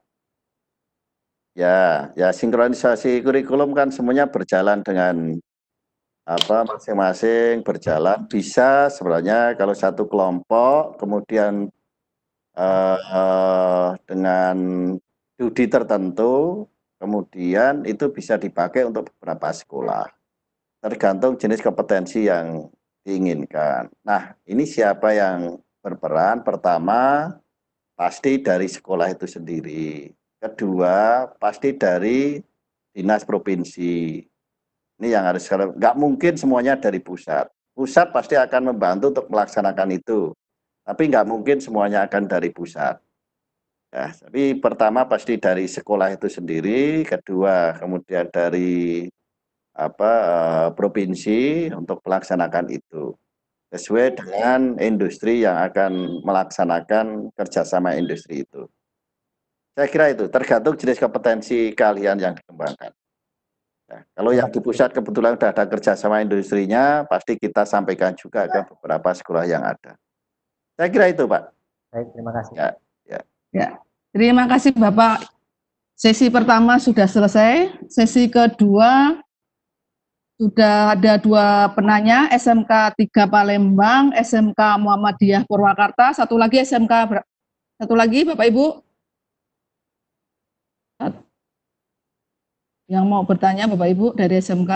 Ya sinkronisasi kurikulum kan semuanya berjalan dengan masing-masing berjalan. Bisa sebenarnya kalau satu kelompok kemudian dengan studi tertentu kemudian itu bisa dipakai untuk beberapa sekolah. Tergantung jenis kompetensi yang diinginkan. Nah, ini siapa yang berperan? Pertama, pasti dari sekolah itu sendiri. Kedua, pasti dari dinas provinsi. Ini yang harus, nggak mungkin semuanya dari pusat. Pusat pasti akan membantu untuk melaksanakan itu. Tapi nggak mungkin semuanya akan dari pusat. Ya, tapi pertama pasti dari sekolah itu sendiri. Kedua, kemudian dari provinsi untuk melaksanakan itu. Sesuai dengan industri yang akan melaksanakan kerjasama industri itu. Saya kira itu tergantung jenis kompetensi kalian yang dikembangkan. Ya, kalau yang di pusat kebetulan sudah ada kerjasama industrinya, pasti kita sampaikan juga ke beberapa sekolah yang ada. Saya kira itu Pak.
Baik, terima kasih.
Ya, terima kasih Bapak. Sesi pertama sudah selesai. Sesi kedua sudah ada 2 penanya, SMK 3 Palembang, SMK Muhammadiyah Purwakarta, satu lagi Bapak Ibu. Yang mau bertanya Bapak Ibu dari SMK?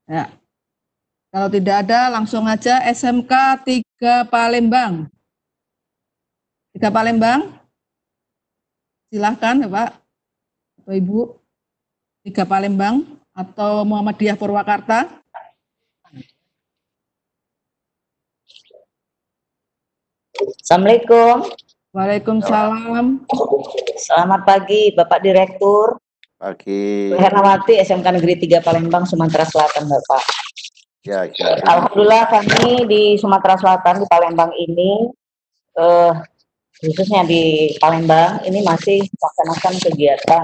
Ya. Kalau tidak ada langsung aja SMK 3 Palembang. 3 Palembang. Silahkan Bapak Ibu. 3 Palembang atau Muhammadiyah Purwakarta.
Assalamualaikum.
Waalaikumsalam.
Selamat pagi Bapak Direktur.
Pagi.
Hernawati SMK Negeri 3 Palembang, Sumatera Selatan Bapak.
Ya.
Alhamdulillah kami di Sumatera Selatan di Palembang ini, khususnya di Palembang ini masih melaksanakan kegiatan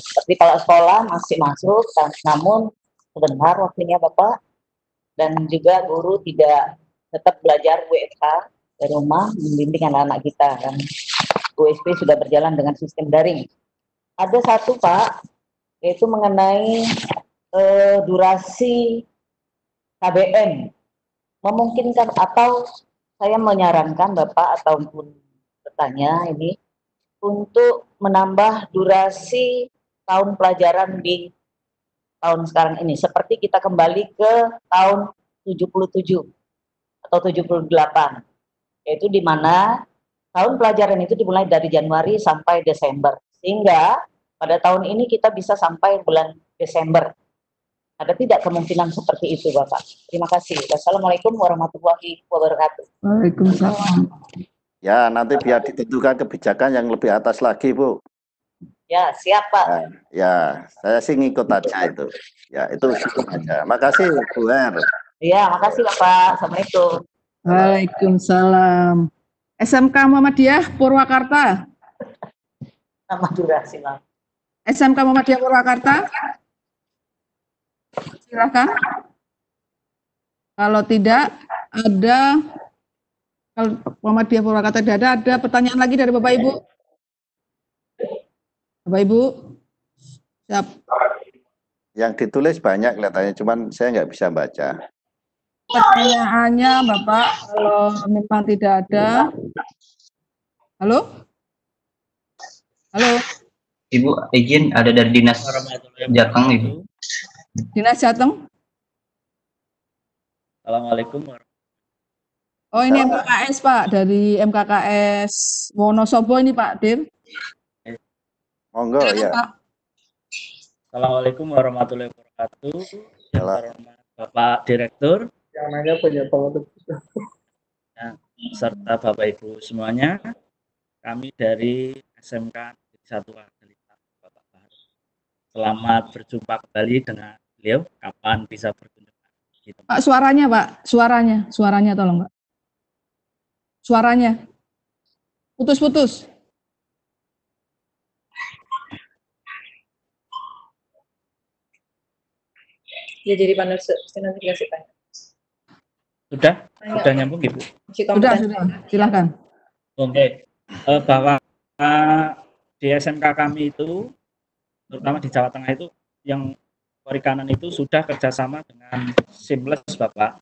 seperti kalau sekolah masih masuk, namun sebentar waktunya Bapak. dan juga guru tidak tetap belajar WFH dari rumah membimbing anak-anak kita, dan USP sudah berjalan dengan sistem daring. Ada satu Pak, yaitu mengenai durasi KBM. Memungkinkan atau saya menyarankan Bapak ataupun bertanya ini untuk menambah durasi tahun pelajaran di tahun sekarang ini, seperti kita kembali ke tahun 77 atau 78, yaitu di mana tahun pelajaran itu dimulai dari Januari sampai Desember, sehingga pada tahun ini kita bisa sampai bulan Desember. Ada tidak kemungkinan seperti itu, Bapak? Terima kasih. Wassalamualaikum warahmatullahi wabarakatuh.
Waalaikumsalam.
Ya, nanti biar ditentukan kebijakan yang lebih atas lagi, Bu.
Ya, siap, Pak.
Ya, saya sih ngikut aja itu. Ya, itu cukup aja. Makasih, Bu Her.
Ya, makasih, Bapak. Assalamualaikum.
Waalaikumsalam. SMK Muhammadiyah Purwakarta.
Nama durasi, Bang.
SMK Muhammadiyah Purwakarta. Silakan. Kalau tidak ada, kalau Muhammadiyah Purwakarta tidak ada pertanyaan lagi dari Bapak Ibu? Bapak Ibu? Siap.
Yang ditulis banyak kelihatannya, cuman saya nggak bisa baca.
Pertanyaannya Bapak, kalau memang tidak ada. Halo? Halo?
Ibu, izin ada dari Dinas Jateng, Ibu.
Dinas Jateng?
Assalamualaikum.
Oh, ini MKKS Pak, dari MKKS Wonosobo ini Pak Dir.
Monggo ya.
Pak.
Assalamualaikum warahmatullahi wabarakatuh. Yang terhormat Bapak Direktur, serta Bapak Ibu semuanya. Kami dari SMK 1 Bapak Bahar. Selamat berjumpa kembali dengan beliau. Kapan bisa berkunjung?
Pak, suaranya Pak, suaranya tolong Pak. Suaranya putus-putus.
Ya, jadi panel nanti dikasih tanya.
Sudah nyambung Ibu?
Sudah, silakan.
Oke. Bahwa di SMK kami itu, terutama di Jawa Tengah itu, yang perikanan itu sudah kerjasama dengan Simles Bapak,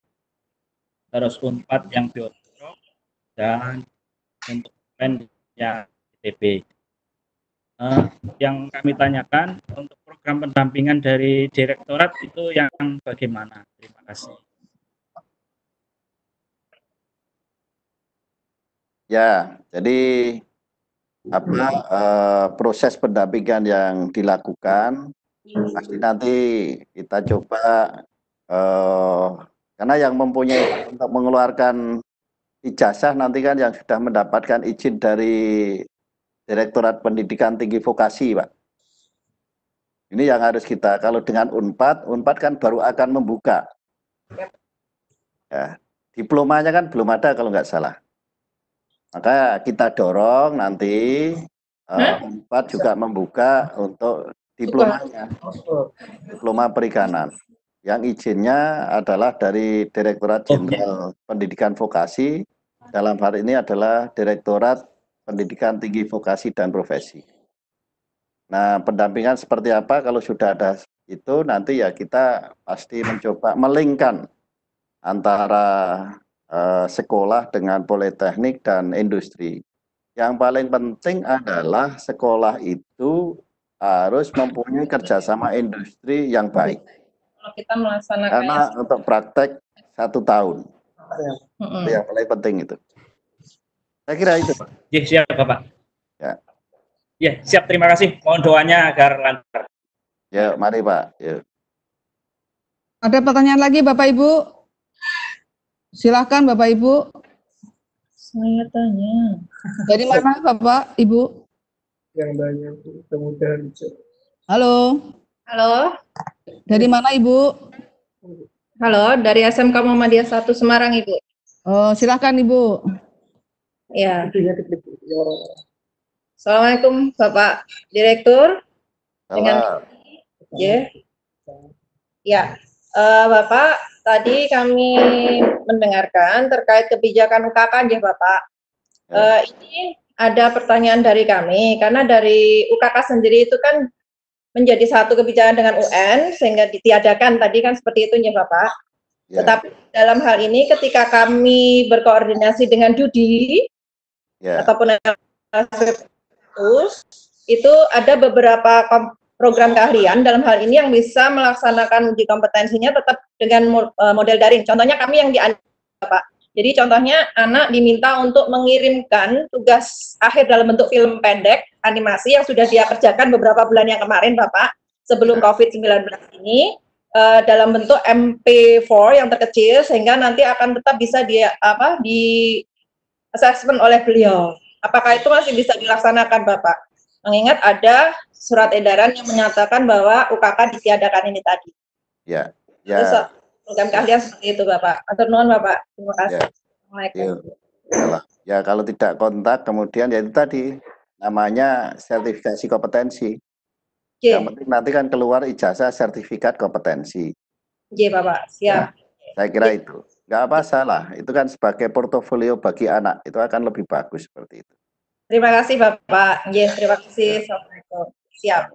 terus Unpad yang Biotro, dan untuk yang ITB. Yang kami tanyakan untuk program pendampingan dari direktorat itu yang bagaimana? Terima kasih.
Ya, jadi proses pendampingan yang dilakukan pasti nanti kita coba karena yang mempunyai untuk mengeluarkan ijazah nanti kan yang sudah mendapatkan izin dari Direktorat Pendidikan Tinggi Vokasi, Pak. Ini yang harus kita, kalau dengan Unpad kan baru akan membuka. Ya, diplomanya kan belum ada kalau nggak salah. Maka kita dorong nanti Unpad juga membuka untuk diplomanya, diploma perikanan. Yang izinnya adalah dari Direktorat Jenderal Pendidikan Vokasi, dalam hal ini adalah Direktorat Pendidikan Tinggi Vokasi dan Profesi. Nah, pendampingan seperti apa kalau sudah ada itu nanti ya kita pasti mencoba melingkan antara sekolah dengan politeknik dan industri. Yang paling penting adalah sekolah itu harus mempunyai kerjasama industri yang baik.
Kalau kita melaksanakan
karena untuk praktek 1 tahun. Itu yang paling penting itu. Saya kira itu, Pak.
Ya, siap Bapak.
Ya.
Ya, siap, terima kasih. Mohon doanya agar lancar.
Ya, mari Pak. Ya.
Ada pertanyaan lagi Bapak Ibu? Silakan Bapak Ibu.
saya tanya.
Dari mana Bapak Ibu?
Yang banyak kemudahan.
Halo.
Halo.
Dari mana Ibu?
Halo, dari SMK Muhammadiyah 1 Semarang, Ibu.
Oh, silakan Ibu.
Ya. Assalamualaikum Bapak Direktur. Dengan ya. Ya. Bapak, tadi kami mendengarkan terkait kebijakan UKK ya Bapak. Ini ada pertanyaan dari kami, karena dari UKK sendiri itu kan menjadi satu kebijakan dengan UN, sehingga ditiadakan tadi kan seperti itu ya Bapak. Tetapi dalam hal ini ketika kami berkoordinasi dengan Dudi, ataupun itu ada beberapa program keahlian dalam hal ini yang bisa melaksanakan uji kompetensinya tetap dengan model daring. Contohnya kami yang di Pak. Jadi contohnya anak diminta untuk mengirimkan tugas akhir dalam bentuk film pendek animasi yang sudah dia kerjakan beberapa bulan yang kemarin Bapak sebelum COVID-19 ini dalam bentuk MP4 yang terkecil sehingga nanti akan tetap bisa di assessment oleh beliau. Apakah itu masih bisa dilaksanakan Bapak? Mengingat ada surat edaran yang menyatakan bahwa UKK ditiadakan ini tadi.
Ya.
Terus program keahlian seperti itu Bapak. Atur nuhun Bapak. Terima kasih.
Ya kalau tidak kontak kemudian ya itu tadi namanya sertifikasi kompetensi. Yang penting nanti kan keluar ijazah sertifikat kompetensi.
Iya Bapak. Siap.
Saya kira itu. Nggak apa salah. Itu kan sebagai portofolio bagi anak. Itu akan lebih bagus seperti itu.
Terima kasih Bapak. Yes, terima kasih. Assalamualaikum. Siap.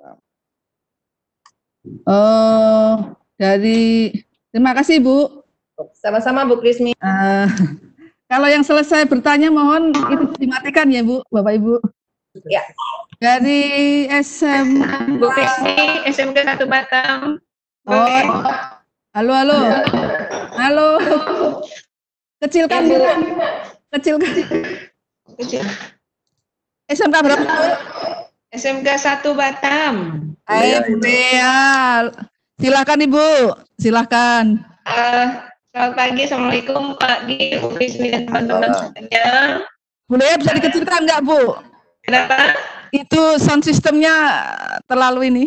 Terima kasih Bu.
Sama-sama Bu Krismi.
Kalau yang selesai bertanya mohon itu dimatikan ya Bu, Bapak Ibu.
Ya.
Dari
Bu Krismi, SMK 1 Batam.
Halo. Kecilkan Bu. Kecilkan. SMK berapa?
SMK 1 Batam.
Silakan Ibu, silakan.
Selamat pagi, Assalamualaikum Pak Di, Bu Krismi dan teman-teman semuanya.
Boleh bisa dikecilkan nggak Bu?
Kenapa?
Itu sound sistemnya terlalu ini,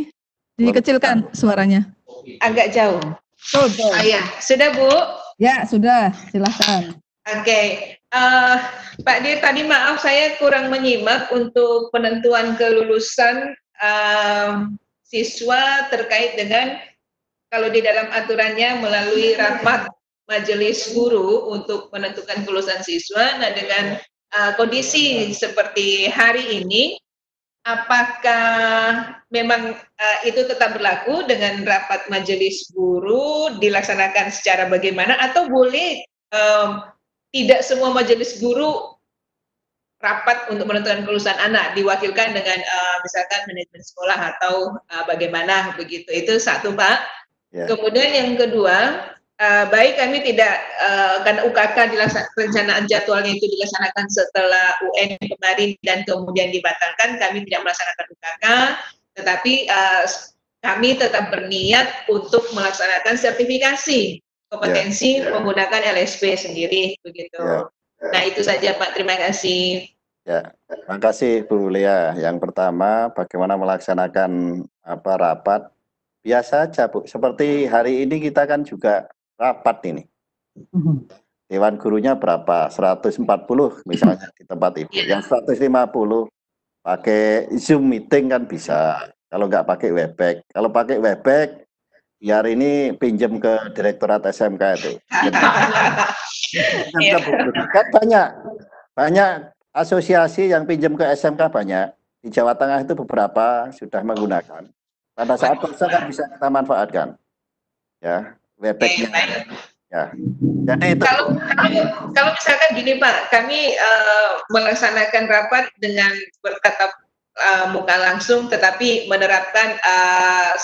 dikecilkan suaranya.
Agak jauh.
Oh
ya, sudah Bu?
Ya sudah, silakan.
Oke. Pak Dir, tadi maaf saya kurang menyimak untuk penentuan kelulusan siswa terkait dengan kalau di dalam aturannya melalui rapat majelis guru untuk menentukan kelulusan siswa. Nah dengan kondisi seperti hari ini, apakah memang itu tetap berlaku dengan rapat majelis guru dilaksanakan secara bagaimana atau boleh tidak semua majelis guru rapat untuk menentukan kelulusan anak diwakilkan dengan misalkan manajemen sekolah atau bagaimana begitu. Itu satu Pak. Kemudian yang kedua, baik kami tidak karena UKK perencanaan jadwalnya itu dilaksanakan setelah UN kemarin dan kemudian dibatalkan, kami tidak melaksanakan UKK, tetapi kami tetap berniat untuk melaksanakan sertifikasi kompetensi menggunakan LSP sendiri begitu. Nah itu saja Pak, terima kasih.
Ya, terima kasih Bu Lea. Yang pertama, bagaimana melaksanakan rapat? Biasa aja Bu. Seperti hari ini kita kan juga rapat ini. Dewan gurunya berapa? 140 misalnya di tempat Ibu. Yang 150 pakai Zoom meeting kan bisa. Kalau nggak pakai Webex. Kalau pakai Webex, biar ini pinjam ke Direktorat SMK itu. Kan banyak asosiasi yang pinjam ke SMK banyak. Di Jawa Tengah itu beberapa sudah menggunakan. Pada saat masa kan bisa kita manfaatkan. Ya, Webex-nya. Ya. Jadi itu.
Kalau misalkan gini Pak, kami melaksanakan rapat dengan bertatap muka langsung, tetapi menerapkan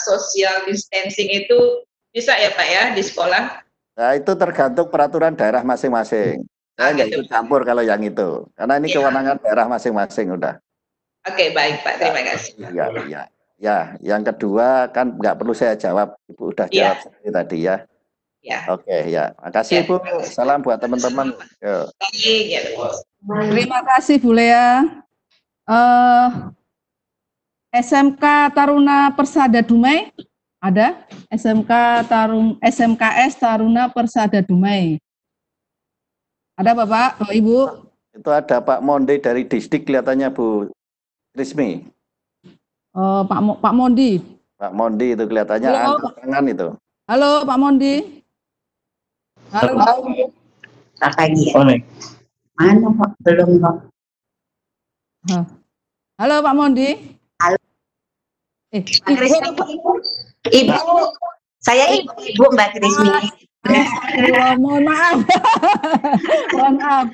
social distancing itu bisa ya Pak ya di sekolah?
Nah itu tergantung peraturan daerah masing-masing. Saya nggak ikut campur kalau yang itu, karena ini kewenangan daerah masing-masing udah.
Oke, baik Pak, terima kasih.
Iya. Ya, yang kedua kan nggak perlu saya jawab, Ibu udah jawab sendiri tadi ya. Oke, ya. Makasih Bu. Salam buat teman-teman.
Terima kasih Bu Lea. SMK Taruna Persada Dumai ada? SMKS Taruna Persada Dumai. Ada Bapak, Ibu?
Itu ada Pak Monde dari Distrik kelihatannya Bu Krismi.
Pak Mondi.
Pak Mondi itu kelihatannya angkat tangan itu.
Halo Pak Mondi. Halo.
Selamat pagi ya.
Boleh.
Mana Pak? Belum Pak.
Halo Pak Mondi.
Halo. Mbak Krismi. Ibu. Saya ibu Mbak Krismi.
Mohon maaf. Mohon maaf.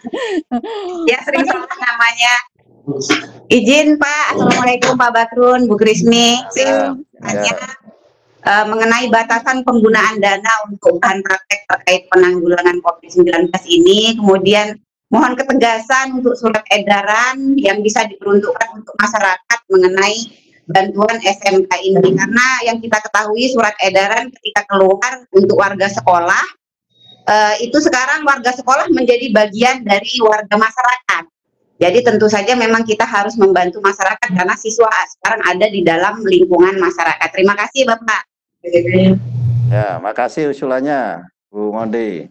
Ya sering salah namanya. Izin Pak. Assalamualaikum Pak Bakrun, Bu Krismi. Mengenai batasan penggunaan dana untuk bahan praktek terkait penanggulangan COVID-19 ini, kemudian mohon ketegasan untuk surat edaran yang bisa diperuntukkan untuk masyarakat mengenai bantuan SMK ini, karena yang kita ketahui surat edaran ketika keluar untuk warga sekolah itu sekarang warga sekolah menjadi bagian dari warga masyarakat. Jadi tentu saja memang kita harus membantu masyarakat karena siswa sekarang ada di dalam lingkungan masyarakat. Terima kasih Bapak.
Ya, makasih usulannya Bu Mondi.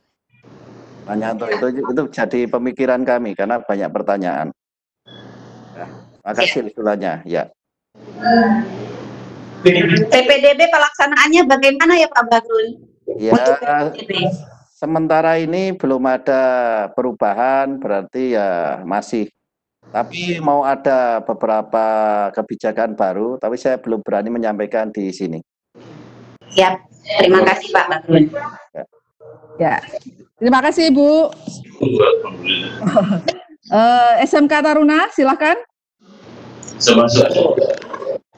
Banyak untuk itu jadi pemikiran kami karena banyak pertanyaan. Ya, makasih usulannya. Ya.
PPDB pelaksanaannya bagaimana ya Pak Bagrun?
Ya, sementara ini belum ada perubahan, berarti ya masih. Tapi mau ada beberapa kebijakan baru, tapi saya belum berani menyampaikan di sini.
Siap, terima kasih Pak Bagrun.
Ya, terima kasih Bu. SMK Taruna, silakan.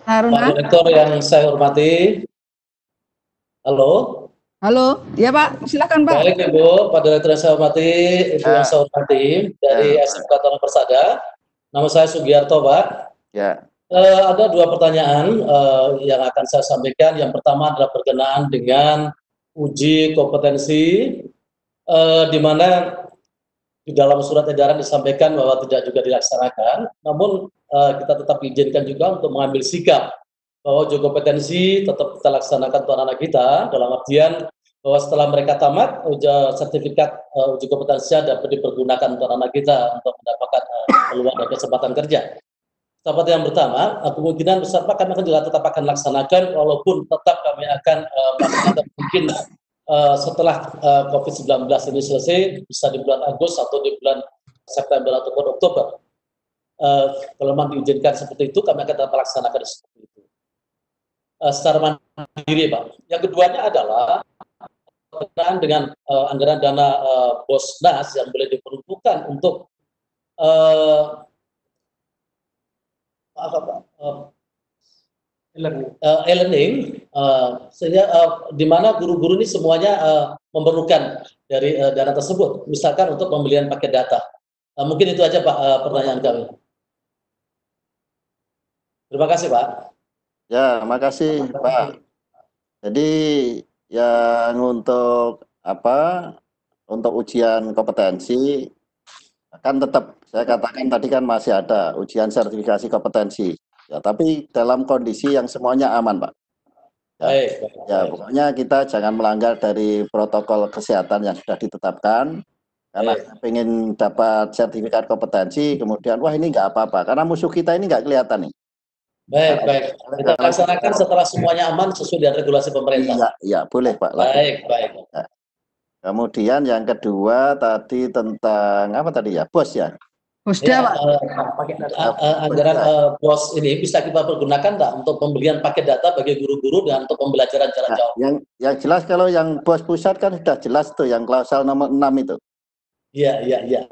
Taruna.
Pak Direktur yang saya hormati. Halo.
Halo, ya Pak, silakan Pak.
Baik Ibu, Pak Direktur yang saya hormati, Ibu yang saya hormati dari SMK Taruna Persada. Nama saya Sugiarto Pak.
Ya.
Ada dua pertanyaan yang akan saya sampaikan. Yang pertama adalah berkenaan dengan uji kompetensi, di mana di dalam surat edaran disampaikan bahwa tidak juga dilaksanakan. Namun kita tetap diizinkan juga untuk mengambil sikap bahwa uji kompetensi tetap kita laksanakan untuk anak-anak kita, dalam artian bahwa setelah mereka tamat sertifikat uji kompetensi dapat dipergunakan untuk anak kita untuk mendapatkan peluang dan kesempatan kerja. Seperti yang pertama, kemungkinan besar Pak kami akan juga tetap akan laksanakan, walaupun tetap kami akan melaksanakan mungkin setelah COVID-19 ini selesai, bisa di bulan Agustus atau di bulan September atau Oktober. Kalau memang diizinkan seperti itu, kami akan tetap melaksanakan seperti itu. Secara mandiri Pak. Yang keduanya adalah berkenaan dengan anggaran dana Bosnas yang boleh diperuntukkan untuk e-learning, sehingga di mana guru-guru ini semuanya memerlukan dari dana tersebut, misalkan untuk pembelian paket data. Mungkin itu aja Pak pertanyaan kami. Terima kasih Pak.
Ya, makasih Pak. Jadi yang untuk apa? Untuk ujian kompetensi kan tetap saya katakan tadi kan masih ada ujian sertifikasi kompetensi. Ya, tapi dalam kondisi yang semuanya aman, Pak. Ya,
baik.
Ya, pokoknya kita jangan melanggar dari protokol kesehatan yang sudah ditetapkan. Karena ingin dapat sertifikat kompetensi, kemudian wah ini nggak apa-apa. Karena musuh kita ini nggak kelihatan nih.
Baik. Kita laksanakan setelah semuanya aman sesuai dengan regulasi pemerintah.
Iya, boleh Pak.
Baik.
Ya. Kemudian yang kedua tadi tentang apa tadi ya, BOS ya?
Bosda Pak.
Anggaran BOS ini bisa kita pergunakan nggak untuk pembelian paket data bagi guru-guru dan untuk pembelajaran jarak jauh?
Yang jelas kalau yang BOS pusat kan sudah jelas tuh yang klausal nomor 6 itu.
Iya.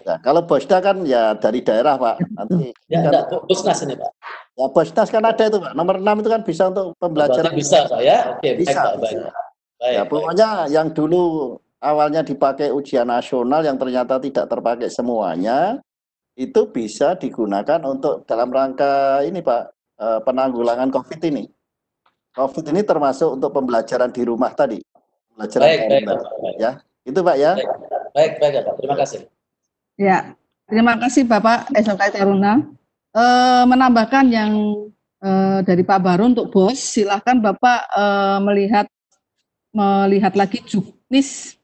Nah, kalau Bosda kan ya dari daerah Pak. Nanti
ya
kan,
enggak, Bosnas ini Pak.
Ya Bosnas kan ada itu Pak. Nomor 6 itu kan bisa untuk pembelajaran.
Berarti bisa Pak ya? Oke,
bisa,
baik.
Ya pokoknya yang dulu awalnya dipakai ujian nasional yang ternyata tidak terpakai semuanya, itu bisa digunakan untuk dalam rangka ini Pak, penanggulangan COVID ini. COVID ini termasuk untuk pembelajaran di rumah tadi. Pembelajaran
baik.
Ya, itu Pak ya.
Baik Pak, terima kasih.
Ya, terima kasih Bapak SMK Taruna. Menambahkan yang dari Pak Baru untuk BOS, silahkan Bapak melihat lagi juknis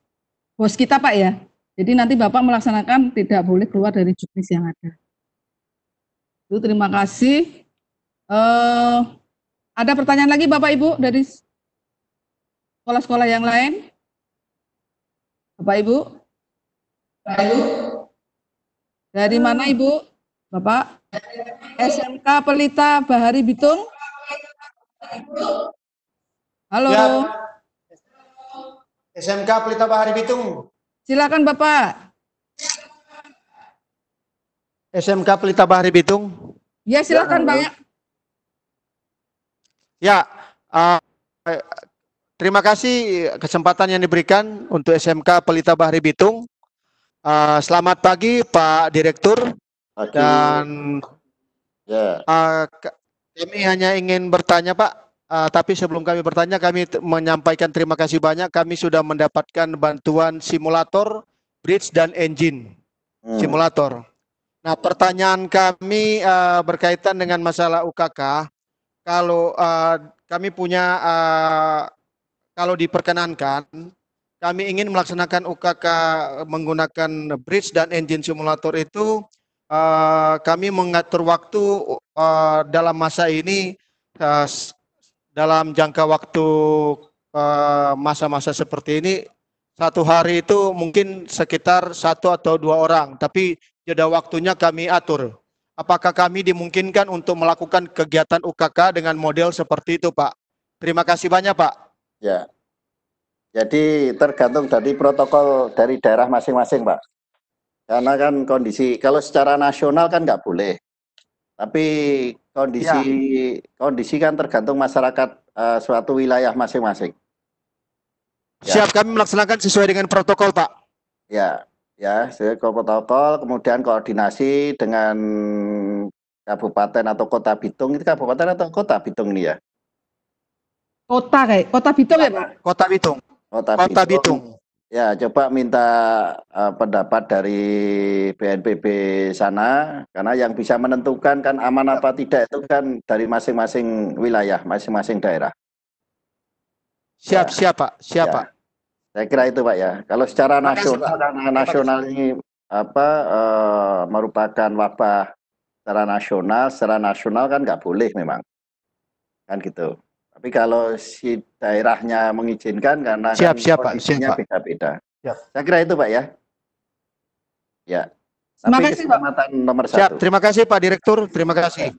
BOS kita Pak ya. Jadi nanti Bapak melaksanakan tidak boleh keluar dari juknis yang ada. Itu terima kasih. Ada pertanyaan lagi Bapak Ibu dari sekolah-sekolah yang lain? Bapak Ibu? Dari mana Ibu? Bapak? SMK Pelita Bahari Bitung? Halo.
Ya. SMK Pelita Bahari Bitung.
Silakan Bapak.
SMK Pelita Bahari Bitung.
Ya silakan Pak.
Ya, terima kasih kesempatan yang diberikan untuk SMK Pelita Bahari Bitung. Selamat pagi Pak Direktur. Dan kami hanya ingin bertanya Pak, tapi sebelum kami bertanya kami menyampaikan terima kasih banyak. Kami sudah mendapatkan bantuan simulator, bridge dan engine simulator. Nah, pertanyaan kami berkaitan dengan masalah UKK. Kalau kami punya, kalau diperkenankan, kami ingin melaksanakan UKK menggunakan bridge dan engine simulator itu, kami mengatur waktu dalam masa ini, dalam jangka waktu masa-masa seperti ini, 1 hari itu mungkin sekitar 1 atau 2 orang, tapi jeda waktunya kami atur. Apakah kami dimungkinkan untuk melakukan kegiatan UKK dengan model seperti itu, Pak? Terima kasih banyak, Pak.
Ya, jadi tergantung dari protokol dari daerah masing-masing, Pak. Karena kan kondisi, kalau secara nasional kan nggak boleh. Tapi kondisi kan tergantung masyarakat suatu wilayah masing-masing.
Siap, kami melaksanakan sesuai dengan protokol, Pak.
Ya, sesuai protokol, kemudian koordinasi dengan kabupaten atau kota Bitung. Itu kabupaten atau kota Bitung ini ya?
Kota Bitung ya Pak?
Kota Bitung.
Kota Bitung. Ya, coba minta pendapat dari BNPB sana, karena yang bisa menentukan kan aman apa tidak itu kan dari masing-masing wilayah, masing-masing daerah.
Siap, Pak. Siap, Pak.
Saya kira itu, Pak ya. Kalau secara nasional, karena nasional ini merupakan wabah secara nasional kan nggak boleh memang, kan gitu. Tapi kalau si daerahnya mengizinkan karena kondisinya beda-beda. Saya kira itu, Pak ya. Ya.
Terima kasih, Pak.
Nomor 1.
Siap. Terima kasih, Pak Direktur. Terima kasih.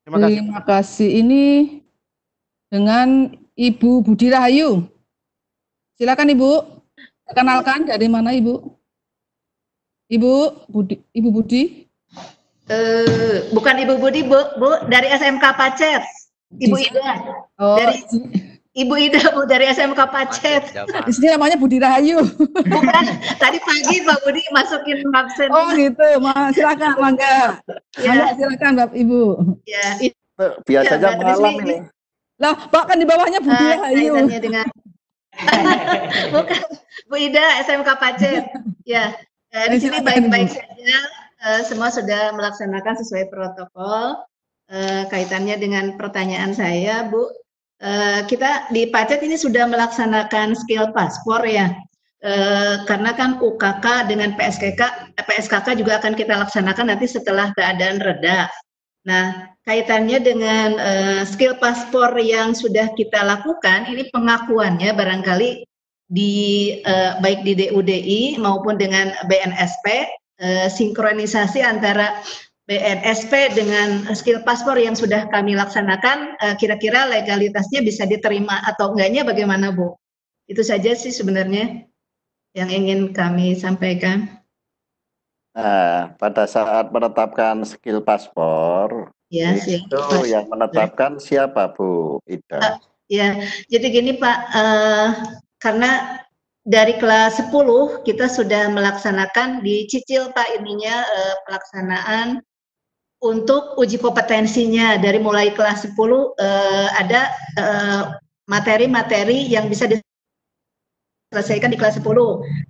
Terima kasih. Ini dengan Ibu Budi Rahayu. Silakan Ibu. Kenalkan dari mana Ibu? Ibu Budi.
Bukan Ibu Budi, Bu, dari SMK Pacet. Ibu Ida. Dari Ibu Ida, Bu, dari SMK Pacet.
Di sini namanya Budi Rahayu.
Bukan, tadi pagi Pak Budi masukin absen.
Oh gitu, silakan Mangga. Ya, silakan Bapak Ibu.
Ya.
Biasanya malam ini.
Lah, Pak kan di bawahnya Budi Rahayu.
Kaitannya dengan bukan Bu Ida SMK Pacet. Ya, di sini baik-baik saja. Semua sudah melaksanakan sesuai protokol. Kaitannya dengan pertanyaan saya, Bu, kita di Pacet ini sudah melaksanakan skill paspor ya, karena kan UKK dengan PSKK juga akan kita laksanakan nanti setelah keadaan reda. Nah, kaitannya dengan skill paspor yang sudah kita lakukan, ini pengakuannya barangkali baik di DUDI maupun dengan BNSP, sinkronisasi antara BNSP dengan skill paspor yang sudah kami laksanakan, kira-kira legalitasnya bisa diterima atau enggaknya bagaimana, Bu? Itu saja sih sebenarnya yang ingin kami sampaikan.
Nah, pada saat menetapkan skill paspor, itu yang menetapkan siapa, Bu Ida?
Ya, jadi gini Pak, karena dari kelas 10 kita sudah melaksanakan dicicil Pak ininya pelaksanaan untuk uji kompetensinya. Dari mulai kelas 10 ada materi-materi yang bisa diselesaikan di kelas 10,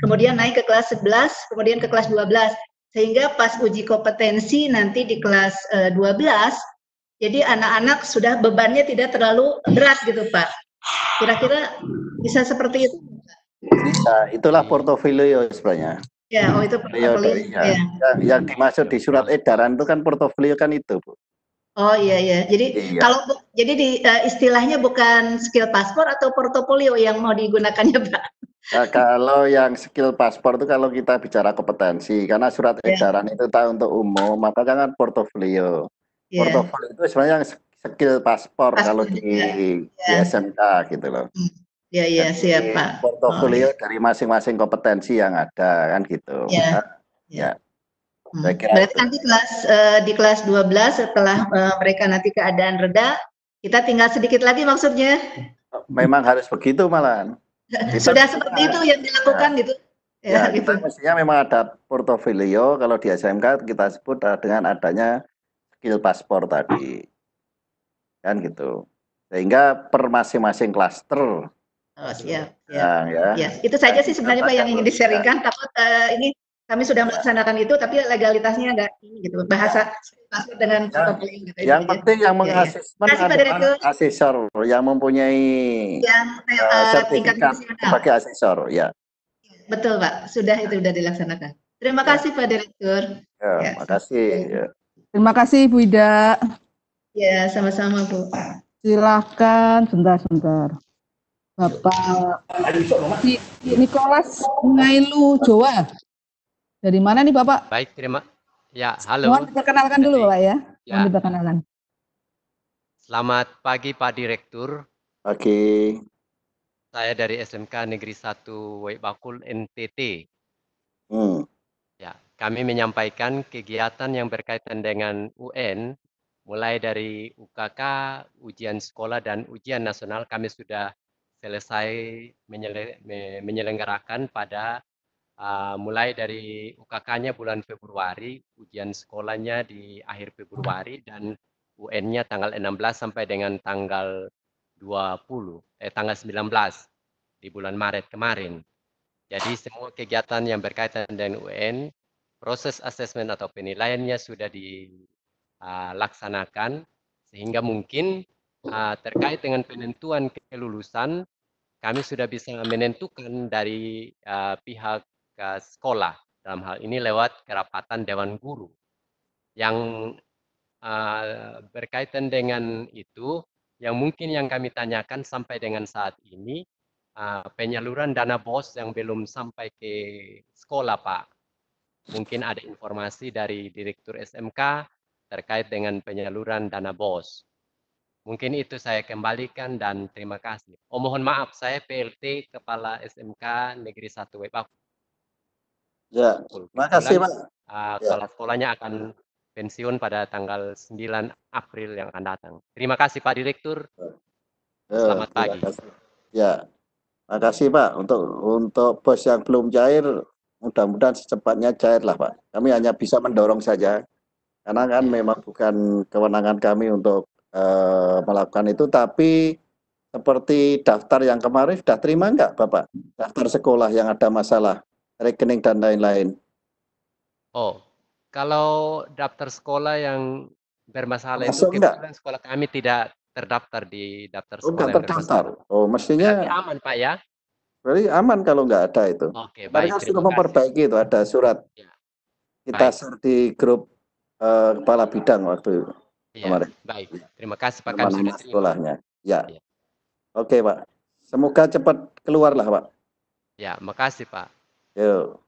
kemudian naik ke kelas 11, kemudian ke kelas 12, sehingga pas uji kompetensi nanti di kelas 12, jadi anak-anak sudah bebannya tidak terlalu berat gitu Pak. Kira-kira bisa seperti itu?
Bisa, itulah portofolio sebenarnya.
Ya, itu portofolio.
Yang dimaksud di surat edaran itu kan portofolio kan itu, Bu.
Oh iya. Jadi jadi istilahnya bukan skill paspor atau portofolio yang mau digunakannya, Pak?
Nah, kalau yang skill paspor itu kalau kita bicara kompetensi, karena surat edaran itu tahu untuk umum, maka jangan portofolio. Portofolio itu sebenarnya yang skill paspor kalau di SMK gitu loh.
Iya, siap Pak.
Portofolio dari masing-masing kompetensi yang ada kan gitu. Ya.
Berarti nanti di kelas 12 setelah mereka nanti keadaan reda, kita tinggal sedikit lagi maksudnya.
Memang harus begitu malahan.
Sudah seperti itu yang dilakukan gitu.
Ya, kita mestinya memang ada portofolio, kalau di SMK kita sebut dengan adanya skill paspor tadi. Kan gitu. Sehingga per masing-masing klaster.
Oh, siap.
Ya.
Itu saja sih sebenarnya Pak yang ingin di-sharingkan. Takut ini kami sudah melaksanakan itu, tapi legalitasnya enggak ini gitu. Bahasa paspor dengan portofolio gitu.
Yang penting yang mengasesmen adalah asesor yang mempunyai sertifikat sebagai asesor, ya.
Betul Pak, itu sudah dilaksanakan. Terima kasih Pak Direktur.
Terima kasih. Ya.
Terima kasih Bu Ida.
Ya, sama-sama Bu.
Silakan sebentar. Bapak Nikolas Ngailu Jowa. Dari mana nih Bapak?
Baik, terima. Ya, halo.
Mohon diperkenalkan dulu Pak ya. Mohon diperkenalkan.
Selamat pagi Pak Direktur.
Pagi.
Saya dari SMK Negeri 1 Wai Bakul NTT. Ya, kami menyampaikan kegiatan yang berkaitan dengan UN, mulai dari UKK, ujian sekolah dan ujian nasional kami sudah selesai menyelenggarakan pada mulai dari UKK-nya bulan Februari, ujian sekolahnya di akhir Februari, dan UN-nya tanggal 16 sampai dengan tanggal 19 di bulan Maret kemarin. Jadi semua kegiatan yang berkaitan dengan UN, proses asesmen atau penilaiannya sudah dilaksanakan, sehingga mungkin terkait dengan penentuan kelulusan, kami sudah bisa menentukan dari pihak sekolah, dalam hal ini lewat kerapatan Dewan Guru. Yang berkaitan dengan itu, yang mungkin yang kami tanyakan sampai dengan saat ini, penyaluran dana BOS yang belum sampai ke sekolah Pak. Mungkin ada informasi dari Direktur SMK terkait dengan penyaluran dana BOS. Mungkin itu saya kembalikan dan terima kasih. Oh, mohon maaf, saya PLT Kepala SMK Negeri 1 Wai Bakul.
Ya, terima kasih Pak.
Kepala sekolahnya akan pensiun pada tanggal 9 April yang akan datang. Terima kasih Pak Direktur. Selamat pagi.
Ya, terima kasih Pak. Untuk BOS yang belum cair, mudah-mudahan secepatnya cair lah Pak. Kami hanya bisa mendorong saja, karena kan memang bukan kewenangan kami untuk melakukan itu, tapi seperti daftar yang kemarin sudah terima enggak Bapak? Daftar sekolah yang ada masalah rekening dan lain-lain.
Oh, kalau daftar sekolah yang bermasalah
masuk
itu kebetulan sekolah kami tidak terdaftar di daftar sekolah yang bermasalah.
Oh, mestinya
berarti aman Pak ya?
Berarti aman kalau nggak ada itu.
Oke, baik.
Mereka sudah memperbaiki itu, ada surat. Kita share di grup kepala bidang waktu itu. Kemarin.
Baik, terima kasih Pak. Kami sudah terima.
Sekolahnya. Ya. Oke Pak. Semoga cepat keluar lah Pak.
Ya, makasih Pak.
Yo.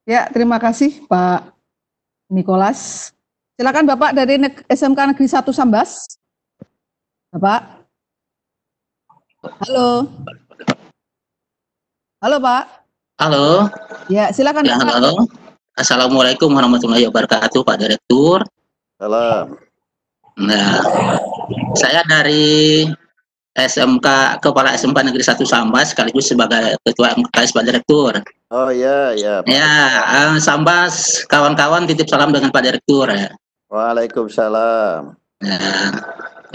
Ya, terima kasih Pak Nikolas. Silakan Bapak dari SMK Negeri 1 Sambas. Bapak. Halo. Halo Pak.
Halo.
Ya, silakan
ya,
Bapak.
Halo. Assalamualaikum warahmatullahi wabarakatuh Pak Direktur.
Salam.
Nah, saya dari SMK Kepala SMK Negeri 1 Sambas sekaligus sebagai Ketua MKS Pak Direktur.
Oh iya, ya.
Ya, Sambas kawan-kawan titip salam dengan Pak Direktur ya.
Waalaikumsalam.
Nah,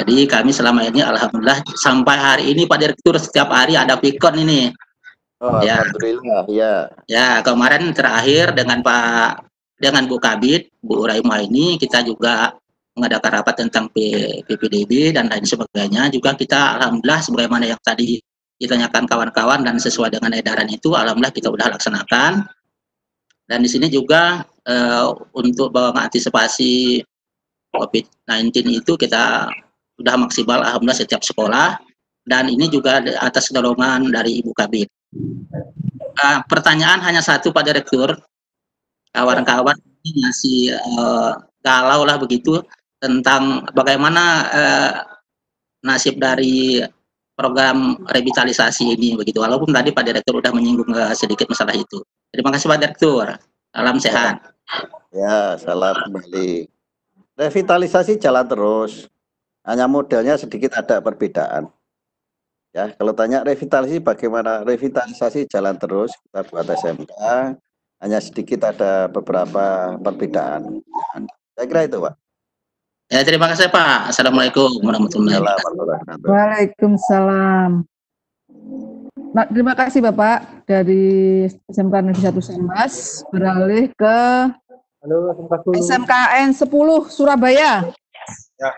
jadi kami selama ini alhamdulillah sampai hari ini Pak Direktur setiap hari ada pikon ini.
Oh, ya. Alhamdulillah, ya.
Ya, kemarin terakhir dengan Bu Kabid, Bu Uraima ini kita juga mengadakan rapat tentang PPDB dan lain sebagainya. Juga kita alhamdulillah sebagaimana yang tadi ditanyakan kawan-kawan dan sesuai dengan edaran itu alhamdulillah kita sudah laksanakan. Dan di sini juga untuk mengantisipasi COVID-19 itu kita sudah maksimal alhamdulillah setiap sekolah, dan ini juga atas dorongan dari Ibu Kabid. Pertanyaan hanya satu Pak Direktur, kawan-kawan ini masih galau lah begitu tentang bagaimana nasib dari program revitalisasi ini begitu, walaupun tadi Pak Direktur sudah menyinggung sedikit masalah itu. Terima kasih Pak Direktur, salam sehat.
Ya, salam kembali. Revitalisasi jalan terus, hanya modelnya sedikit ada perbedaan. Ya, kalau tanya revitalisasi bagaimana, revitalisasi jalan terus, kita buat SMK, hanya sedikit ada beberapa perbedaan. Saya kira itu, Pak.
Ya, terima kasih Pak. Assalamualaikum warahmatullahi wabarakatuh.
Waalaikumsalam. Nah, terima kasih Bapak dari SMK Negeri 1 Sambas. Beralih ke SMKN 10 Surabaya.
Ya.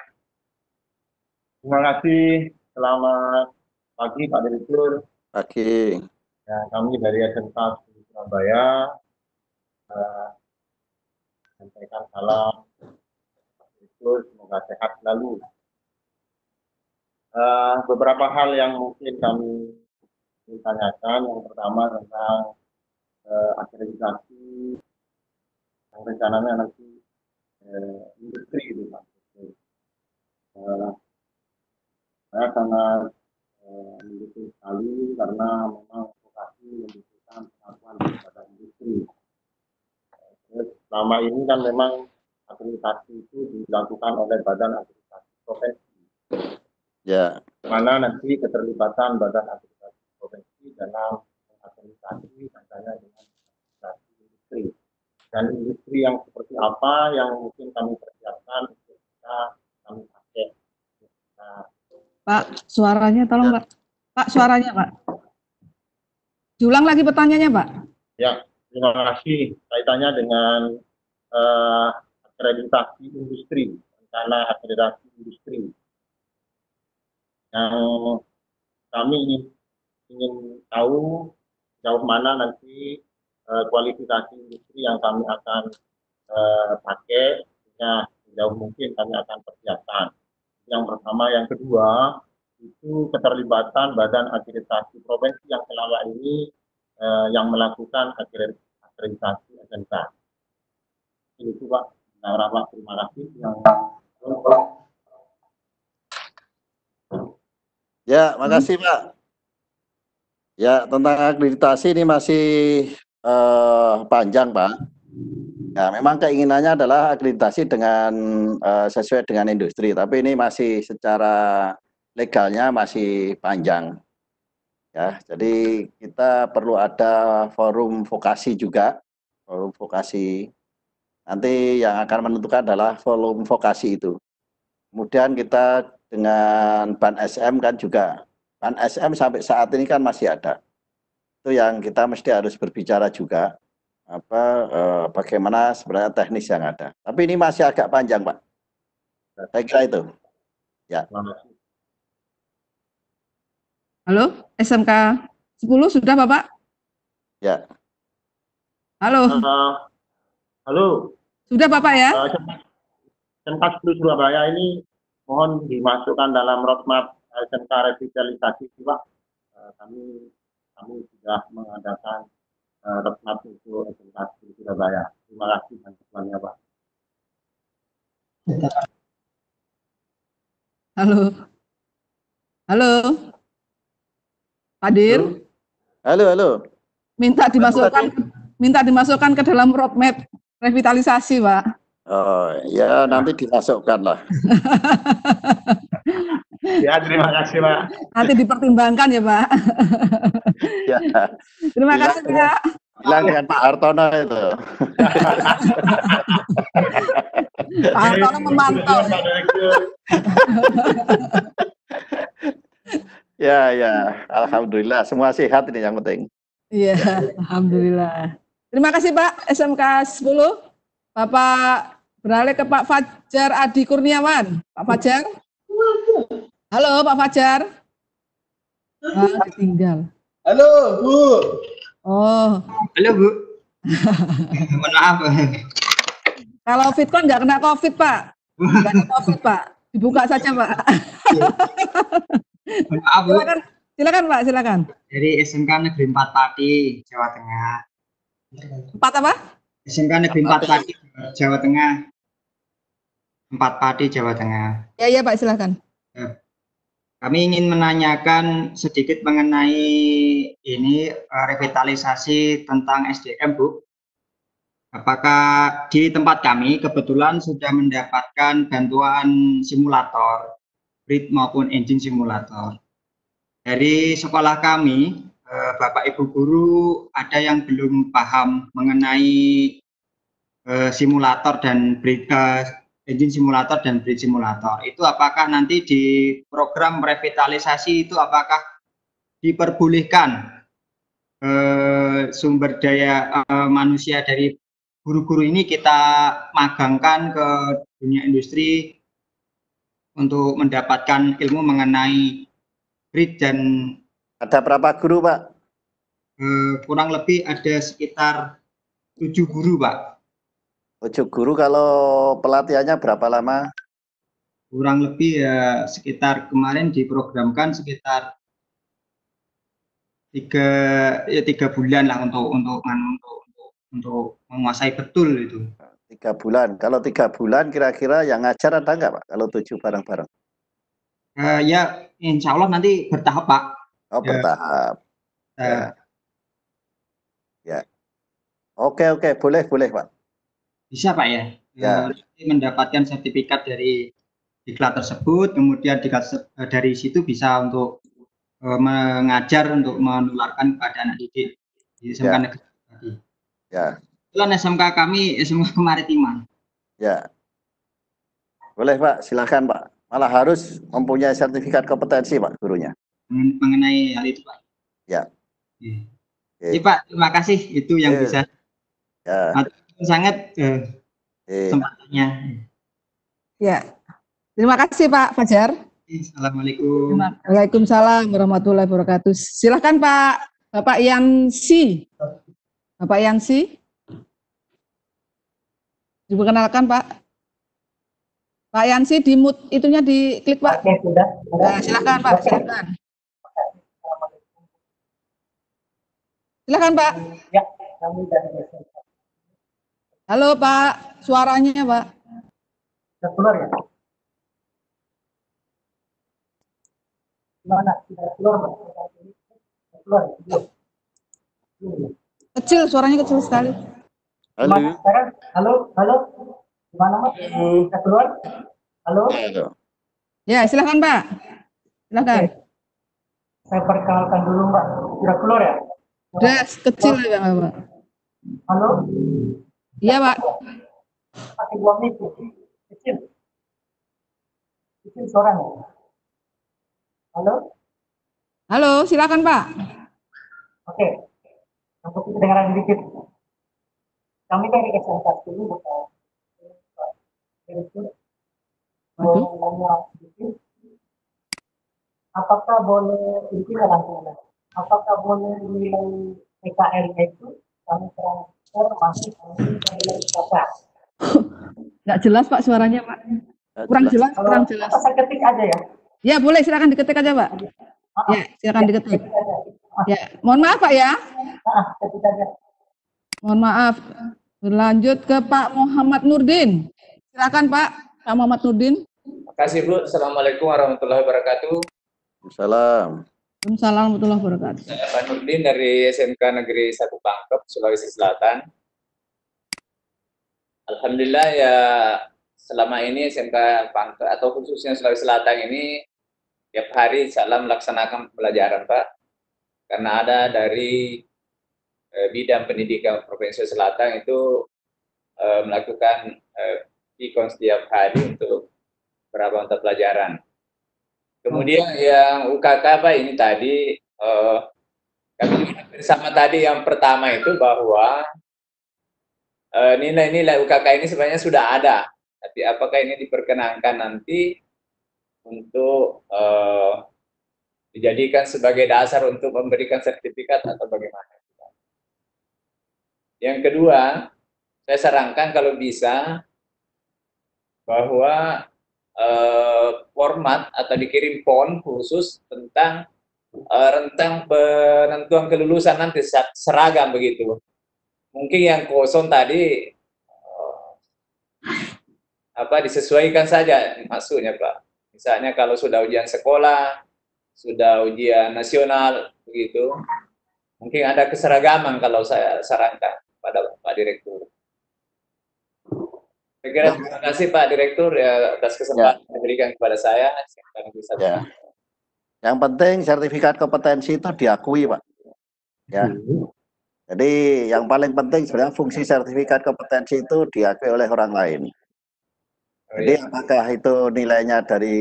Terima kasih. Selamat pagi Pak Direktur.
Pagi.
Ya, kami dari SMK 10 Surabaya sampaikan salam. Semoga sehat selalu. Beberapa hal yang mungkin kami tanyakan, yang pertama tentang akreditasi yang rencananya nanti industri itu Pak. Saya sangat mendukung sekali karena memang vokasi membutuhkan pengakuan kepada industri. Terus selama ini kan memang akreditasi itu dilakukan oleh Badan Akreditasi Provinsi.
Ya.
Mana nanti keterlibatan Badan Akreditasi Provinsi dalam akreditasi misalnya dengan akreditasi industri. Dan industri yang seperti apa yang mungkin kami persiapkan untuk kami pakai.
Pak, suaranya tolong Pak. Pak, suaranya Pak. Diulang lagi pertanyaannya Pak.
Ya, terima kasih. Kaitannya dengan akreditasi industri, rencana akreditasi industri, yang kami ingin tahu jauh mana nanti kualifikasi industri yang kami akan pakai, sejauh mungkin kami akan persiapkan. Yang pertama, yang kedua itu keterlibatan Badan Akreditasi Provinsi yang selama ini yang melakukan akreditasi SMK. Itu Pak. Nah, Pak, terima kasih.
Ya, makasih Pak. Ya, tentang akreditasi ini masih panjang Pak. Ya, memang keinginannya adalah akreditasi dengan sesuai dengan industri, tapi ini masih secara legalnya masih panjang. Ya, jadi kita perlu ada forum vokasi juga, forum vokasi. Nanti yang akan menentukan adalah volume vokasi itu. Kemudian kita dengan Ban SM kan juga, Ban SM sampai saat ini kan masih ada. Itu yang kita mesti harus berbicara juga, bagaimana sebenarnya teknis yang ada. Tapi ini masih agak panjang Pak. Saya kira itu. Ya.
Halo, SMK 10 sudah Bapak?
Ya.
Halo. Halo.
Sudah Bapak ya?
SMK 10 Surabaya ini mohon dimasukkan dalam roadmap SMK revitalisasi Pak. Kami sudah mengadakan roadmap untuk SMK 10 Surabaya. Terima kasih bantuannya Pak.
Halo. Halo. Hadir.
Halo.
Minta dimasukkan ke dalam roadmap revitalisasi, Pak.
Oh, ya nanti dimasukkan lah.
Ya, terima kasih, Pak.
Nanti dipertimbangkan ya, Pak.
Ya.
Terima kasih, Pak.
Bilang dengan Pak Hartono itu.
Pak Hartono memantau.
Ya, alhamdulillah semua sehat ini yang penting.
Iya, alhamdulillah. Terima kasih Pak SMK 10. Bapak beralih ke Pak Fajar Adi Kurniawan. Pak Fajar. Halo Pak Fajar. Ditinggal.
Halo Bu.
Oh.
Halo Bu. Mohon maaf.
Kalau Fitcon nggak kena COVID Pak. Nggak ada COVID, Pak. Dibuka saja, Pak.
Maaf, Bu.
Silakan, Pak, silakan.
Dari SMK Negeri 4 Pati, Jawa Tengah.
4 apa?
SMK Negeri 4 Pati, Jawa Tengah. 4 Pati, Jawa Tengah.
Ya, Pak, silakan.
Kami ingin menanyakan sedikit mengenai ini revitalisasi tentang SDM, Bu. Apakah di tempat kami kebetulan sudah mendapatkan bantuan simulator, grid maupun engine simulator. Dari sekolah kami, Bapak Ibu guru ada yang belum paham mengenai simulator dan engine simulator dan bridge simulator. Itu apakah nanti di program revitalisasi itu apakah diperbolehkan sumber daya manusia dari guru-guru ini kita magangkan ke dunia industri untuk mendapatkan ilmu mengenai grid dan
ada berapa guru, Pak?
Kurang lebih ada sekitar 7 guru, Pak.
7 guru, kalau pelatihannya berapa lama?
Kurang lebih ya sekitar kemarin diprogramkan sekitar 3 bulan lah untuk menguasai betul itu.
3 bulan. Kalau 3 bulan kira-kira yang ngajar ada nggak, Pak? Kalau 7 bareng-bareng?
Ya, insya Allah nanti bertahap, Pak.
Oh, bertahap. Ya. Oke, boleh, Pak.
Bisa, Pak, ya. Mendapatkan sertifikat dari diklat tersebut, kemudian dari situ bisa untuk mengajar, untuk menularkan kepada anak didik di SMK Negeri tadi.
Ya.
Kebetulan SMK kami SMK Kemaritiman.
Ya. Boleh, Pak, silakan, Pak. Malah harus mempunyai sertifikat kompetensi, Pak, gurunya.
Mengenai hal itu, Pak.
Ya.
Iya, Pak, terima kasih itu yang bisa.
Ya.
Sangat kesempatannya.
Ya. Terima kasih, Pak Fajar.
Assalamualaikum.
Waalaikumsalam warahmatullahi wabarakatuh. Silakan, Pak. Bapak Yansi. Bapak Yansi. Diperkenalkan, Pak. Pak Yansi, di mute itunya diklik, Pak.
Oke, sudah.
Nah, silakan, Pak. Silakan. Silakan, Pak.
Ya, kami dari SMK.
Halo, Pak. Suaranya, Pak.
Sudah keluar ya? Gimana? Sudah keluar, Pak? Sudah keluar ya?
Kecil, suaranya kecil sekali.
Halo. Halo. Gimana, Mas? Sudah keluar? Halo?
Ya, silakan, Pak. Silakan.
Oke. Saya perkenalkan dulu, Mbak. Sudah keluar ya?
Sudah kecil ya, Pak.
Halo?
Iya, Pak.
Pakai 2 mic. Kecil. Kecil suaranya. Halo?
Halo, silakan, Pak.
Oke. Untuk kedengaran sedikit. Kami dari SMK ini bukan apakah boleh intinya langsung, apakah boleh nilai PKL-nya itu kami transfer masih nilai kakak?
Nggak jelas, Pak, suaranya, Pak. Kurang jelas, kurang jelas.
Saya ketik aja ya.
Ya, boleh, silakan diketik aja, Pak. Ya, silakan diketik. Ya, mohon maaf, Pak, ya.
Ketik aja.
Mohon maaf. Berlanjut ke Pak Muhammad Nurdin. Silakan, Pak Muhammad Nurdin.
Terima kasih, Bu. Assalamualaikum warahmatullahi wabarakatuh.
Waalaikumsalam.
Waalaikumsalam warahmatullahi wabarakatuh.
Saya Pak Nurdin dari SMK Negeri 1 Pangkep, Sulawesi Selatan. Alhamdulillah ya, selama ini SMK Pangkep atau khususnya Sulawesi Selatan ini tiap hari salah melaksanakan pelajaran, Pak. Karena ada dari bidang pendidikan Provinsi Selatan itu melakukan pikon setiap hari untuk beberapa mata pelajaran. Kemudian yang UKK, Pak, ini tadi kami bersama tadi yang pertama itu bahwa nilai-nilai UKK ini sebenarnya sudah ada, tapi apakah ini diperkenankan nanti untuk dijadikan sebagai dasar untuk memberikan sertifikat atau bagaimana? Yang kedua, saya sarankan kalau bisa bahwa format atau dikirim PON khusus tentang rentang penentuan kelulusan nanti seragam begitu. Mungkin yang kosong tadi disesuaikan saja maksudnya Pak. Misalnya kalau sudah ujian sekolah, sudah ujian nasional begitu, mungkin ada keseragaman kalau saya sarankan pada Pak Direktur. Saya kira terima kasih Pak Direktur atas kesempatan yang diberikan kepada saya.
Ya. Yang penting sertifikat kompetensi itu diakui, Pak. Ya. Jadi yang paling penting sebenarnya fungsi sertifikat kompetensi itu diakui oleh orang lain. Jadi apakah itu nilainya dari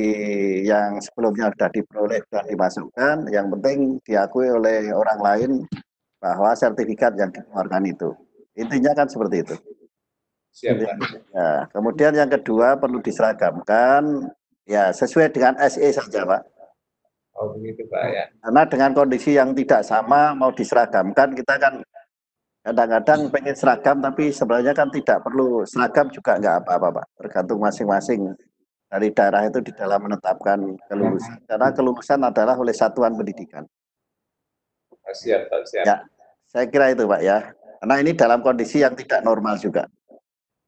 yang sebelumnya sudah diperoleh dan dimasukkan, yang penting diakui oleh orang lain bahwa sertifikat yang dikeluarkan itu. Intinya kan seperti itu.
Siap,
ya, kemudian yang kedua perlu diseragamkan ya sesuai dengan SE saja Pak.
Oh begitu Pak ya.
Karena dengan kondisi yang tidak sama mau diseragamkan kita kan kadang-kadang pengen seragam tapi sebenarnya kan tidak perlu seragam juga nggak apa-apa Pak. Tergantung masing-masing dari daerah itu di dalam menetapkan kelulusan. Karena kelulusan adalah oleh satuan pendidikan.
Siap Pak, siap.
Ya, saya kira itu Pak ya. Karena ini dalam kondisi yang tidak normal juga.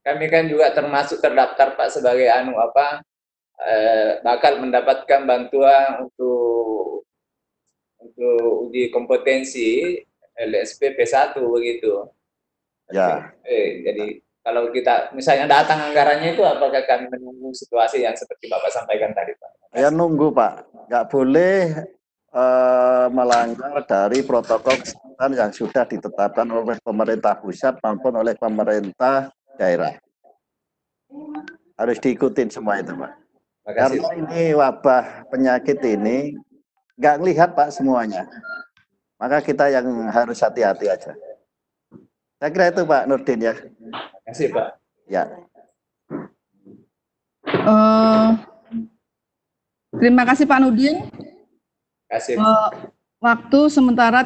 Kami kan juga termasuk terdaftar Pak sebagai bakal mendapatkan bantuan untuk uji kompetensi LSP P1 begitu.
Ya.
Jadi kalau kita misalnya datang anggarannya itu apakah kami menunggu situasi yang seperti Bapak sampaikan tadi Pak?
Ya nunggu Pak, nggak boleh melanggar dari protokol kesehatan yang sudah ditetapkan oleh pemerintah pusat maupun oleh pemerintah daerah. Harus diikutin semua itu Pak. Karena ini wabah penyakit ini nggak ngelihat Pak semuanya. Maka kita yang harus hati-hati aja. Saya kira itu Pak Nurdin ya.
Terima kasih Pak.
Ya.
Terima kasih Pak Nurdin.
Kasih.
Waktu sementara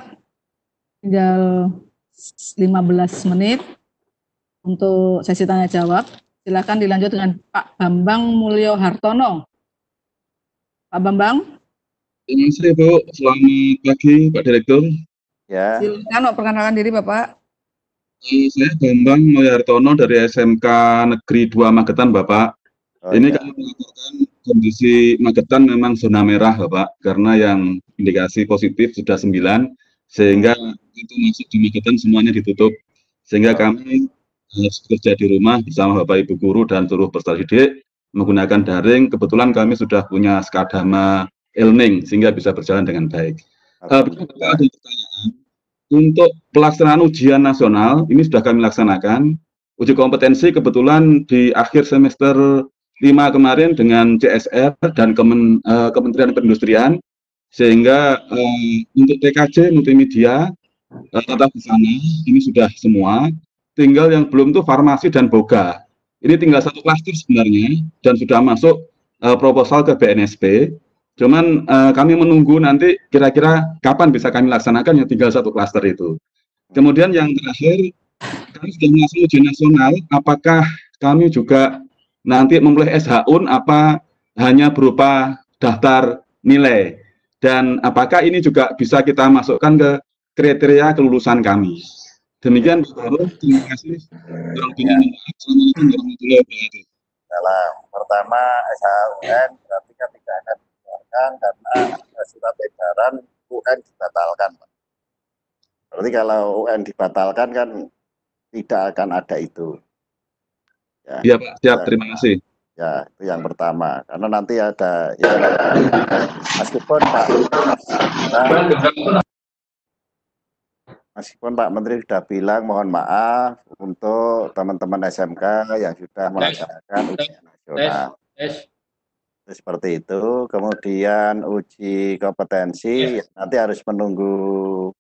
tinggal 15 menit untuk sesi tanya jawab. Silakan dilanjut dengan Pak Bambang Mulyo Hartono. Pak Bambang.
Terima kasih Bu. Selamat pagi Pak Direktur.
Ya.
Silakan perkenalkan diri Bapak.
Saya Bambang Mulyo Hartono dari SMK Negeri 2 Magetan Bapak. Ini kami melaporkan kondisi Magetan memang zona merah Bapak, karena yang indikasi positif sudah 9, sehingga itu masuk di Magetan semuanya ditutup, sehingga kami harus bekerja di rumah bersama Bapak Ibu guru dan seluruh peserta didik menggunakan daring. Kebetulan kami sudah punya skadama e-learning sehingga bisa berjalan dengan baik. Ada pertanyaan untuk pelaksanaan ujian nasional ini sudah kami laksanakan. Uji kompetensi kebetulan di akhir semester 5 kemarin dengan CSR dan Kementerian Perindustrian, sehingga untuk TKJ multimedia tata busana ini sudah semua. Tinggal yang belum tuh farmasi dan boga. Ini tinggal satu klaster sebenarnya dan sudah masuk proposal ke BNSP. Cuman kami menunggu nanti kira-kira kapan bisa kami laksanakan yang tinggal satu klaster itu. Kemudian yang terakhir, kami sudah melaksanakan ujian nasional. Apakah kami juga nanti memulai SHUN apa hanya berupa daftar nilai? Dan apakah ini juga bisa kita masukkan ke kriteria kelulusan kami? Demikian Pak Baru, terima kasih. Assalamualaikum warahmatullahi wabarakatuh.
Pertama SHUN berarti kan tidak akan dikeluarkan karena surat edaran UN dibatalkan. Berarti kalau UN dibatalkan kan tidak akan ada itu. Ya,
iya Pak, siap, terima kasih.
Ya, itu yang pertama. Karena nanti ada ya, meskipun Pak Menteri sudah bilang mohon maaf untuk teman-teman SMK yang sudah melaksanakan ujian nasional. Seperti itu. Kemudian uji kompetensi nanti harus menunggu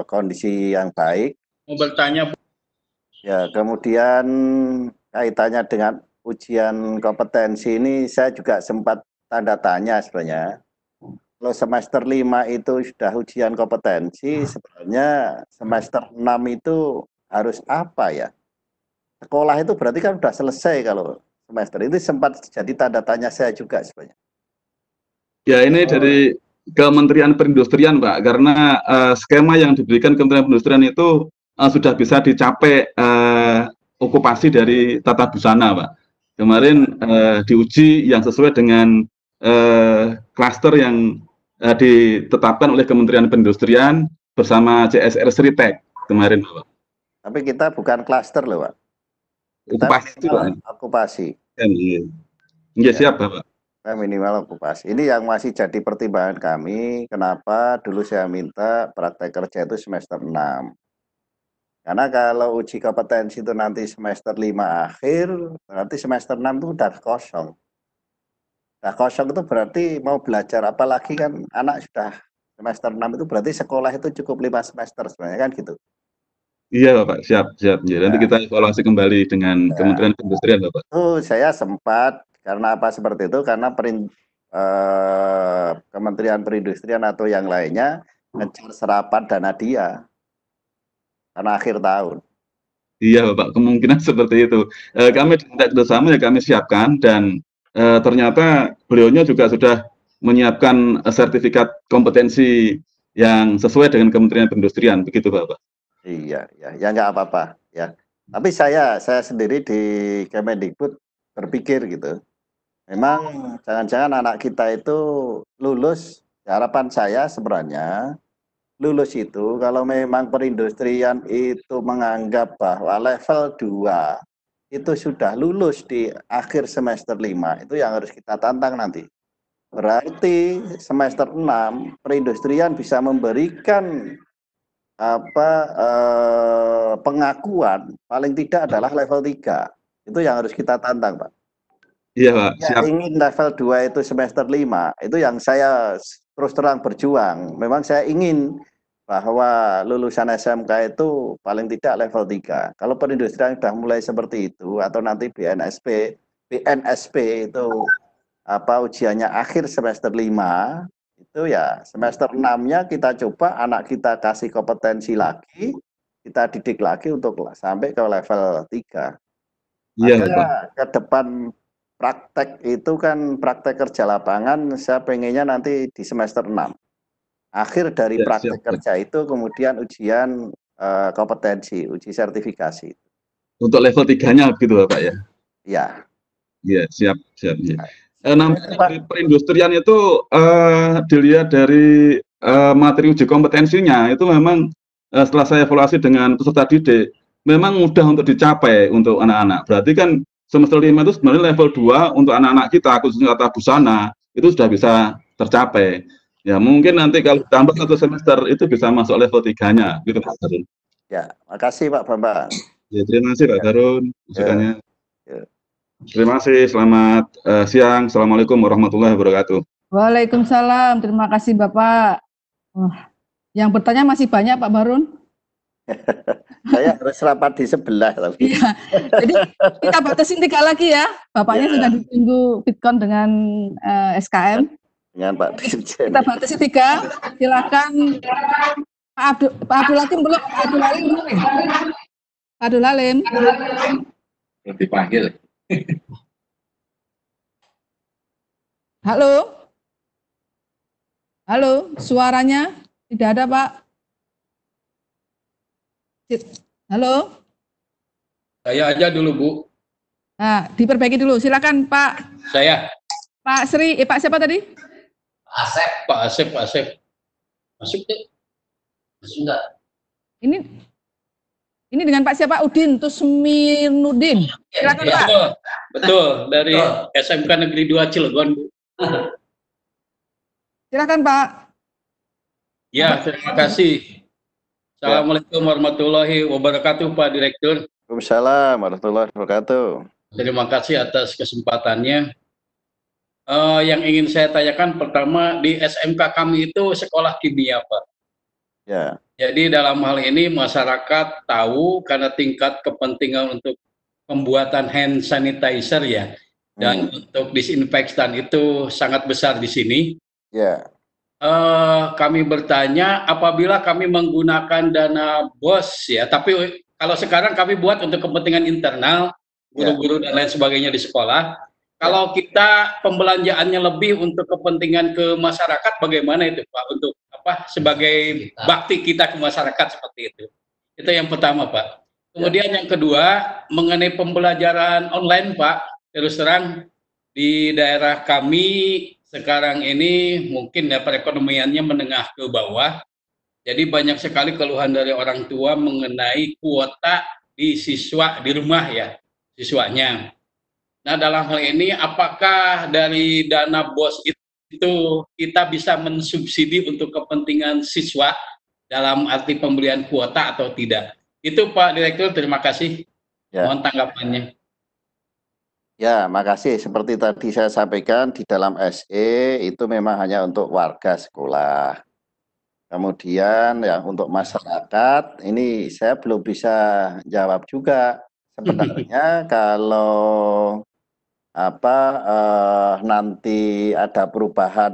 kondisi yang baik.
Mau bertanya.
Ya, kemudian kaitannya dengan ujian kompetensi ini saya juga sempat tanda tanya sebenarnya. Kalau semester 5 itu sudah ujian kompetensi, sebenarnya semester 6 itu harus apa ya? sekolah itu berarti kan sudah selesai kalau semester. Itu sempat jadi tanda tanya saya juga sebenarnya.
Ya, ini dari Kementerian Perindustrian, Pak, karena skema yang diberikan Kementerian Perindustrian itu sudah bisa dicapai okupasi dari tata busana, Pak. Kemarin diuji yang sesuai dengan klaster yang ditetapkan oleh Kementerian Perindustrian bersama CSR Sritek kemarin, Pak.
Tapi kita bukan klaster loh, Pak.
Okupasi itu, Pak.
Okupasi.
Iya, siap, Bapak.
Minimal okupasi. Ini yang masih jadi pertimbangan kami, kenapa dulu saya minta praktek kerja itu semester 6. Karena kalau uji kompetensi itu nanti semester 5 akhir, nanti semester 6 itu udah kosong. Nah, kosong itu berarti mau belajar, apalagi kan anak sudah semester 6 itu berarti sekolah itu cukup 5 semester sebenarnya kan gitu.
Iya, Bapak, siap. Ya, nanti kita evaluasi kembali dengan Kementerian Perindustrian, Bapak.
Saya sempat, karena apa seperti itu, karena Kementerian Perindustrian atau yang lainnya ngejar serapan dana dia karena akhir tahun.
Iya, Bapak, kemungkinan seperti itu. Kami diminta kerjasama, ya kami siapkan, dan ternyata beliaunya juga sudah menyiapkan sertifikat kompetensi yang sesuai dengan Kementerian Perindustrian, begitu, Bapak.
Iya, ya nggak apa-apa, ya. Tapi saya sendiri di Kemendikbud berpikir gitu, memang jangan-jangan anak kita itu lulus, harapan saya sebenarnya lulus itu kalau memang perindustrian itu menganggap bahwa level 2 itu sudah lulus di akhir semester 5, itu yang harus kita tantang nanti. Berarti semester 6 perindustrian bisa memberikan pengakuan paling tidak adalah level 3. Itu yang harus kita tantang, Pak.
Iya, Pak. Siap.
Ingin level 2 itu semester 5, itu yang saya terus terang berjuang. Memang saya ingin bahwa lulusan SMK itu paling tidak level 3. Kalau perindustrian sudah mulai seperti itu, atau nanti BNSP itu ujiannya akhir semester 5, itu ya semester 6-nya kita coba anak kita kasih kompetensi lagi, kita didik lagi untuk sampai ke level 3.
Iya,
Pak. Ke depan praktek itu kan praktek kerja lapangan, saya pengennya nanti di semester 6. Akhir dari praktek kerja itu kemudian ujian kompetensi, uji sertifikasi.
Untuk level 3-nya gitu, Bapak, ya?
Iya.
Iya, siap. Ya. Dari perindustrian itu dilihat dari materi uji kompetensinya itu memang setelah saya evaluasi dengan peserta didik memang mudah untuk dicapai untuk anak-anak. Berarti kan semester 5 itu sebenarnya level 2 untuk anak-anak kita khususnya tata busana itu sudah bisa tercapai. Ya mungkin nanti kalau tambah 1 semester itu bisa masuk level 3-nya gitu, Pak Harun.
Ya, makasih Pak Bambang.
Ya, terima kasih Pak Harun masukannya. Terima kasih, selamat siang. Assalamualaikum warahmatullahi wabarakatuh.
Waalaikumsalam, terima kasih Bapak. Yang bertanya masih banyak Pak Barun.
Saya harus rapat di sebelah tapi.
Iya. Jadi kita batasin 3 lagi ya. Bapaknya sudah ditunggu Bitcoin dengan SKM.
Dengan Pak Dirjen.
Kita batasi 3. Silakan Pak Abdul Halim belum? Pak Abdul Halim belum nih? Pak Abdul Halim.
Belum dipanggil.
Halo? Halo, suaranya tidak ada, Pak. Halo?
Saya aja dulu, Bu.
Nah, diperbaiki dulu. Silakan, Pak.
Saya.
Pak Sri, Pak siapa tadi?
Asep. Pak Asep. Masuk deh. Masuk enggak?
Ini dengan Pak siapa? Udin Tusminudin. Silakan, Pak.
Betul, dari SMK Negeri 2 Cilegon, Bu.
Silakan, Pak.
Ya, terima kasih. Assalamualaikum warahmatullahi wabarakatuh, Pak Direktur.
Waalaikumsalam warahmatullahi wabarakatuh.
Terima kasih atas kesempatannya. Yang ingin saya tanyakan pertama, di SMK kami itu sekolah kimia, Pak.
Ya.
Jadi dalam hal ini masyarakat tahu karena tingkat kepentingan untuk pembuatan hand sanitizer ya, dan untuk disinfektan itu sangat besar di sini.
Ya.
Kami bertanya apabila kami menggunakan dana BOS ya, tapi kalau sekarang kami buat untuk kepentingan internal, guru-guru dan lain sebagainya di sekolah. Kalau kita pembelanjaannya lebih untuk kepentingan ke masyarakat, bagaimana itu Pak? Untuk apa? Sebagai bakti kita ke masyarakat seperti itu. Itu yang pertama Pak. Kemudian yang kedua, mengenai pembelajaran online Pak, terus terang di daerah kami sekarang ini mungkin ya perekonomiannya menengah ke bawah. Jadi banyak sekali keluhan dari orang tua mengenai kuota di siswa di rumah ya, siswanya. Nah, dalam hal ini apakah dari dana BOS itu kita bisa mensubsidi untuk kepentingan siswa dalam arti pembelian kuota atau tidak? Itu Pak Direktur, terima kasih. Mohon tanggapannya.
Ya, makasih. Seperti tadi saya sampaikan, di dalam SE itu memang hanya untuk warga sekolah. Kemudian ya untuk masyarakat, ini saya belum bisa jawab juga. Sebenarnya kalau nanti ada perubahan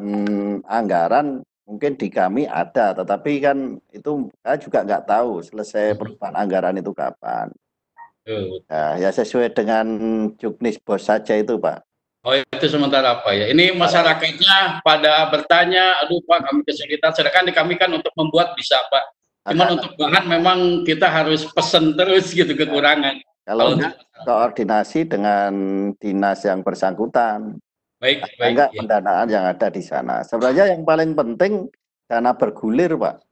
anggaran, mungkin di kami ada, tetapi kan itu saya juga nggak tahu selesai perubahan anggaran itu kapan. Nah, ya sesuai dengan juknis BOS saja itu Pak.
Oh itu sementara Pak ya. Ini masyarakatnya pada bertanya, aduh Pak kami kesulitan, sedangkan di kami kan untuk membuat bisa Pak. Cuman untuk bahan memang kita harus pesen terus gitu kekurangan.
Kalau enggak, koordinasi dengan dinas yang bersangkutan.
Baik,
enggak pendanaan yang ada di sana. Sebenarnya yang paling penting dana bergulir, Pak.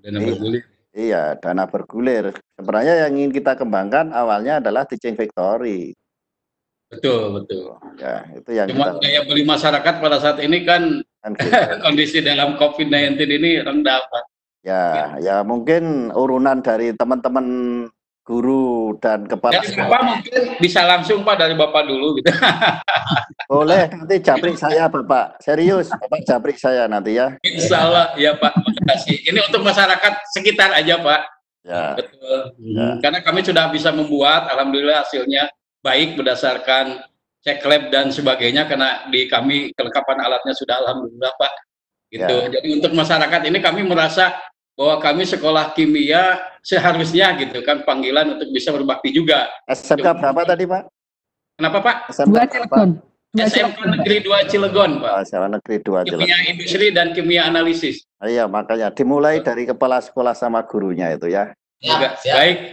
Dana bergulir.
Iya, dana bergulir. Sebenarnya yang ingin kita kembangkan awalnya adalah teaching factory.
Betul, betul.
Ya, itu yang
cuma daya beli masyarakat pada saat ini kan kondisi dalam COVID-19 ini rendah, Pak.
Ya mungkin urunan dari teman-teman guru dan kepala
jadi Bapak mungkin bisa langsung Pak dari Bapak dulu gitu.
Boleh, nanti japrik saya Bapak. Serius, Bapak japrik saya nanti ya.
Insya Allah, ya Pak. Terima kasih. Ini untuk masyarakat sekitar aja Pak.
Ya.
Betul. Karena kami sudah bisa membuat, alhamdulillah hasilnya baik berdasarkan cek lab dan sebagainya, karena di kami kelengkapan alatnya sudah alhamdulillah Pak. Gitu. Jadi untuk masyarakat ini kami merasa bahwa kami sekolah kimia seharusnya gitu kan panggilan untuk bisa berbakti juga.
SMK berapa tadi Pak?
Kenapa Pak?
SMK Cilegon.
SMK Negeri 2 Cilegon Pak.
SMK Negeri 2 Cilegon.
Kimia industri dan kimia analisis.
Iya makanya dimulai dari kepala sekolah sama gurunya itu ya.
Baik.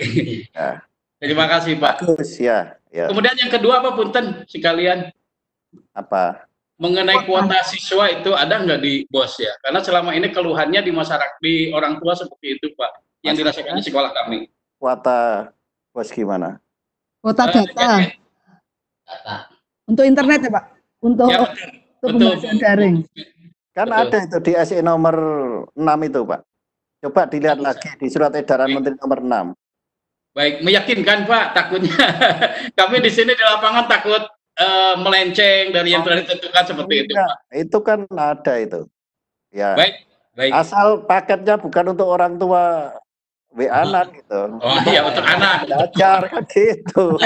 Ya. Terima kasih Pak.
Bagus ya.
Kemudian yang kedua Pak Punten sekalian.
Apa?
Mengenai kuota siswa itu ada nggak di BOS ya? Karena selama ini keluhannya di masyarakat, di orang tua seperti itu Pak, yang dirasakan di sekolah kami.
Kuota BOS gimana?
Kuota data. Untuk internet ya Pak? Untuk pembelajaran daring.
Kan ada itu di SE nomor 6 itu Pak. Coba dilihat lagi di surat edaran Menteri nomor 6.
Baik, meyakinkan Pak, takutnya kami di sini di lapangan takut melenceng dari yang telah ditentukan seperti itu Pak.
Itu kan ada itu. Ya.
Baik.
Asal paketnya bukan untuk orang tua anak gitu.
Oh iya, untuk anak.
Belajar kan gitu.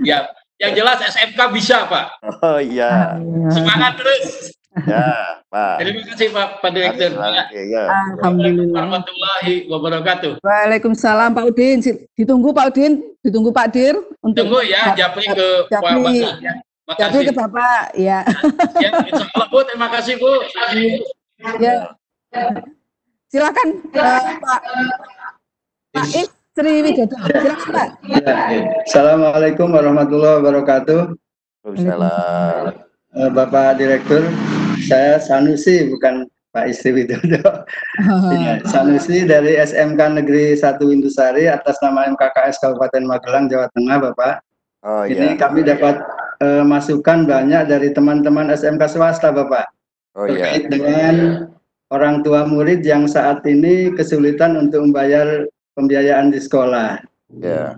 Ya, yang jelas SMK bisa Pak.
Oh iya.
Semangat terus.
Ya, Pak.
Terima kasih Pak Direktur.
Alhamdulillah.
Warahmatullahi wabarakatuh.
Waalaikumsalam Pak Udin. Ditunggu Pak Udin, ditunggu Pak Dir.
Tunggu ya, japri ke Pak Bapak.
Japri ke Bapak, ya.
Ya, insya Allah Bu, terima kasih Bu.
Ya. Silakan Pak Sri Widodo. Silakan Pak.
Assalamualaikum warahmatullahi wabarakatuh.
Waalaikumsalam.
Bapak Direktur, saya Sanusi bukan Pak Istri Widodo. Sanusi dari SMK Negeri 1 Indusari atas nama MKKS Kabupaten Magelang, Jawa Tengah, Bapak. Ini kami dapat masukan banyak dari teman-teman SMK swasta, Bapak. Terkait dengan orang tua murid yang saat ini kesulitan untuk membayar pembiayaan di sekolah.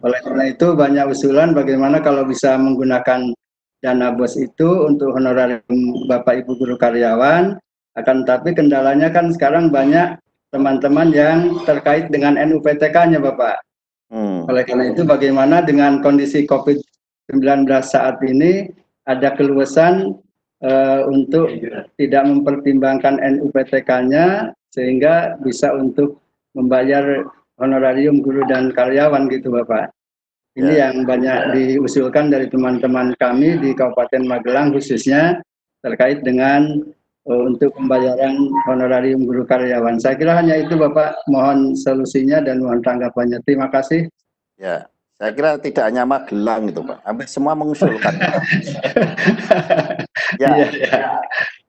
Oleh karena itu banyak usulan bagaimana kalau bisa menggunakan dana BOS itu untuk honorarium Bapak Ibu guru karyawan, akan tetapi kendalanya kan sekarang banyak teman-teman yang terkait dengan NUPTK-nya Bapak. Oleh karena itu bagaimana dengan kondisi COVID-19 saat ini ada keluasan untuk tidak mempertimbangkan NUPTK-nya sehingga bisa untuk membayar honorarium guru dan karyawan gitu Bapak. Ini yang banyak diusulkan dari teman-teman kami di Kabupaten Magelang khususnya terkait dengan untuk pembayaran honorarium guru karyawan. Saya kira hanya itu Bapak, mohon solusinya dan mohon tanggapannya. Terima kasih.
Ya, saya kira tidak hanya Magelang itu Pak, hampir semua mengusulkan.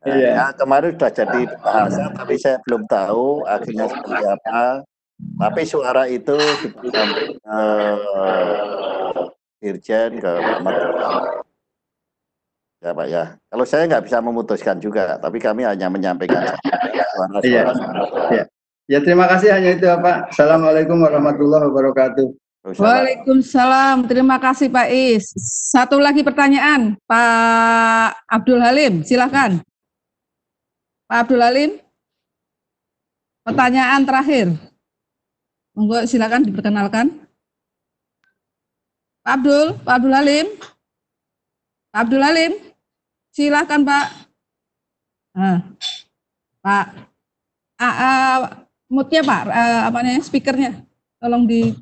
Ya, kemarin sudah jadi bahasa, tapi saya belum tahu akhirnya seperti apa. Tapi suara itu diberikan Dirjen ke Pak Magelang. Ya Pak ya. Kalau saya nggak bisa memutuskan juga, tapi kami hanya menyampaikan suara.
Ya, terima kasih hanya itu Pak. Assalamualaikum warahmatullahi wabarakatuh.
Waalaikumsalam. Terima kasih Pak Is. Satu lagi pertanyaan, Pak Abdul Halim, silakan. Pak Abdul Halim, pertanyaan terakhir. Monggo silakan diperkenalkan. Pak Abdul Halim. Pak Abdul Halim, silakan Pak. Pak, mute-nya Pak, apa namanya, speakernya, tolong di.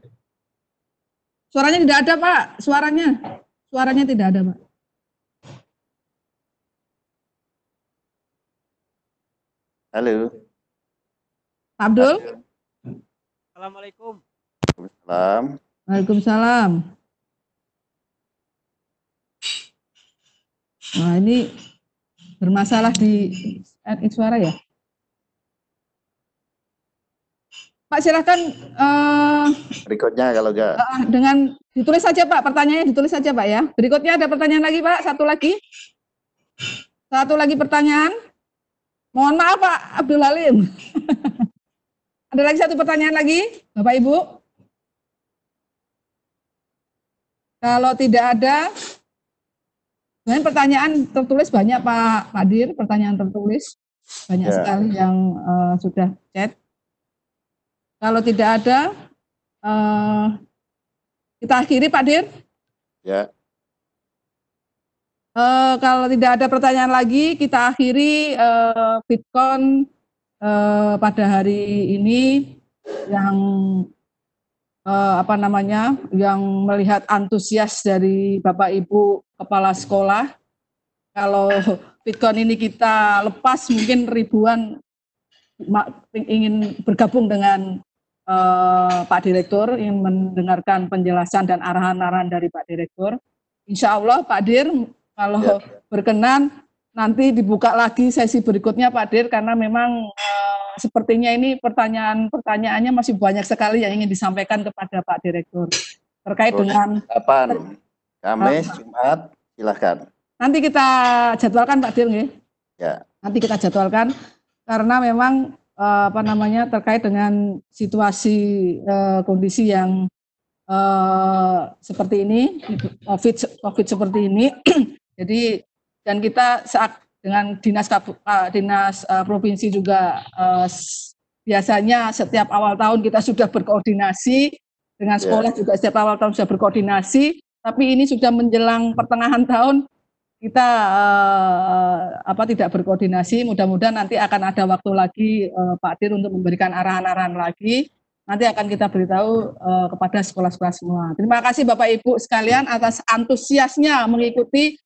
Suaranya tidak ada Pak, suaranya tidak ada Pak.
Halo.
Pak Abdul.
Assalamualaikum.
Waalaikumsalam. Nah ini bermasalah di suara ya. Pak silakan.
Berikutnya kalau enggak.
Dengan ditulis saja Pak, pertanyaannya ditulis saja Pak ya. Berikutnya ada pertanyaan lagi Pak, satu lagi pertanyaan. Mohon maaf Pak Abdul Halim. Ada lagi satu pertanyaan lagi, Bapak Ibu? Kalau tidak ada, sebenarnya pertanyaan tertulis banyak Pak Dir, pertanyaan tertulis banyak sekali yang sudah chat. Kalau tidak ada, kita akhiri Pak Dir.
Ya.
Kalau tidak ada pertanyaan lagi, kita akhiri Fitcon pada hari ini yang yang melihat antusias dari Bapak Ibu Kepala Sekolah. Kalau Fitcon ini kita lepas, mungkin ribuan ingin bergabung dengan Pak Direktur, ingin mendengarkan penjelasan dan arahan-arahan dari Pak Direktur. Insya Allah Pak Dir, kalau berkenan nanti dibuka lagi sesi berikutnya Pak Dir, karena memang sepertinya ini pertanyaannya masih banyak sekali yang ingin disampaikan kepada Pak Direktur terkait dengan
kapan? Kamis, Jumat, silahkan.
Nanti kita jadwalkan Pak Dir,
ya.
Nanti kita jadwalkan karena memang terkait dengan situasi kondisi yang seperti ini, COVID seperti ini. Jadi dan kita saat dengan dinas provinsi juga biasanya setiap awal tahun kita sudah berkoordinasi dengan sekolah juga setiap awal tahun sudah berkoordinasi, tapi ini sudah menjelang pertengahan tahun kita tidak berkoordinasi. Mudah-mudahan nanti akan ada waktu lagi Pak Dir untuk memberikan arahan-arahan lagi. Nanti akan kita beritahu kepada sekolah-sekolah semua. Terima kasih Bapak Ibu sekalian atas antusiasnya mengikuti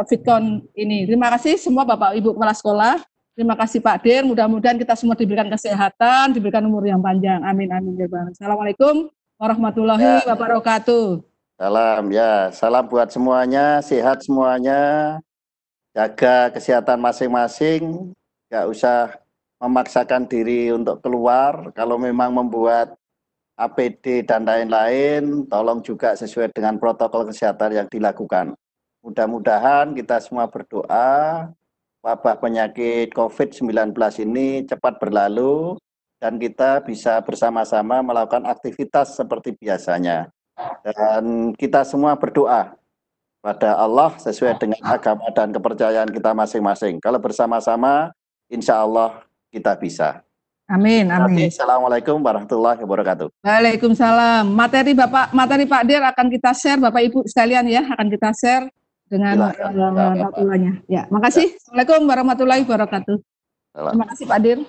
Fitcon ini. Terima kasih semua Bapak Ibu Kepala Sekolah. Terima kasih Pak Dir. Mudah-mudahan kita semua diberikan kesehatan, diberikan umur yang panjang. Amin amin. Assalamualaikum warahmatullahi wabarakatuh.
Salam buat semuanya, sehat semuanya, jaga kesehatan masing-masing, nggak usah memaksakan diri untuk keluar. Kalau memang membuat APD dan lain-lain, tolong juga sesuai dengan protokol kesehatan yang dilakukan. Mudah-mudahan kita semua berdoa, wabah penyakit COVID-19 ini cepat berlalu, dan kita bisa bersama-sama melakukan aktivitas seperti biasanya. Dan kita semua berdoa pada Allah sesuai dengan agama dan kepercayaan kita masing-masing. Kalau bersama-sama, insya Allah kita bisa.
Amin, amin.
Assalamualaikum warahmatullahi wabarakatuh.
Waalaikumsalam. Materi Pak Dir akan kita share, Bapak Ibu sekalian ya, akan kita share dengan ratulannya. Ya, makasih. Assalamualaikum warahmatullahi wabarakatuh. Terima kasih Pak Dir.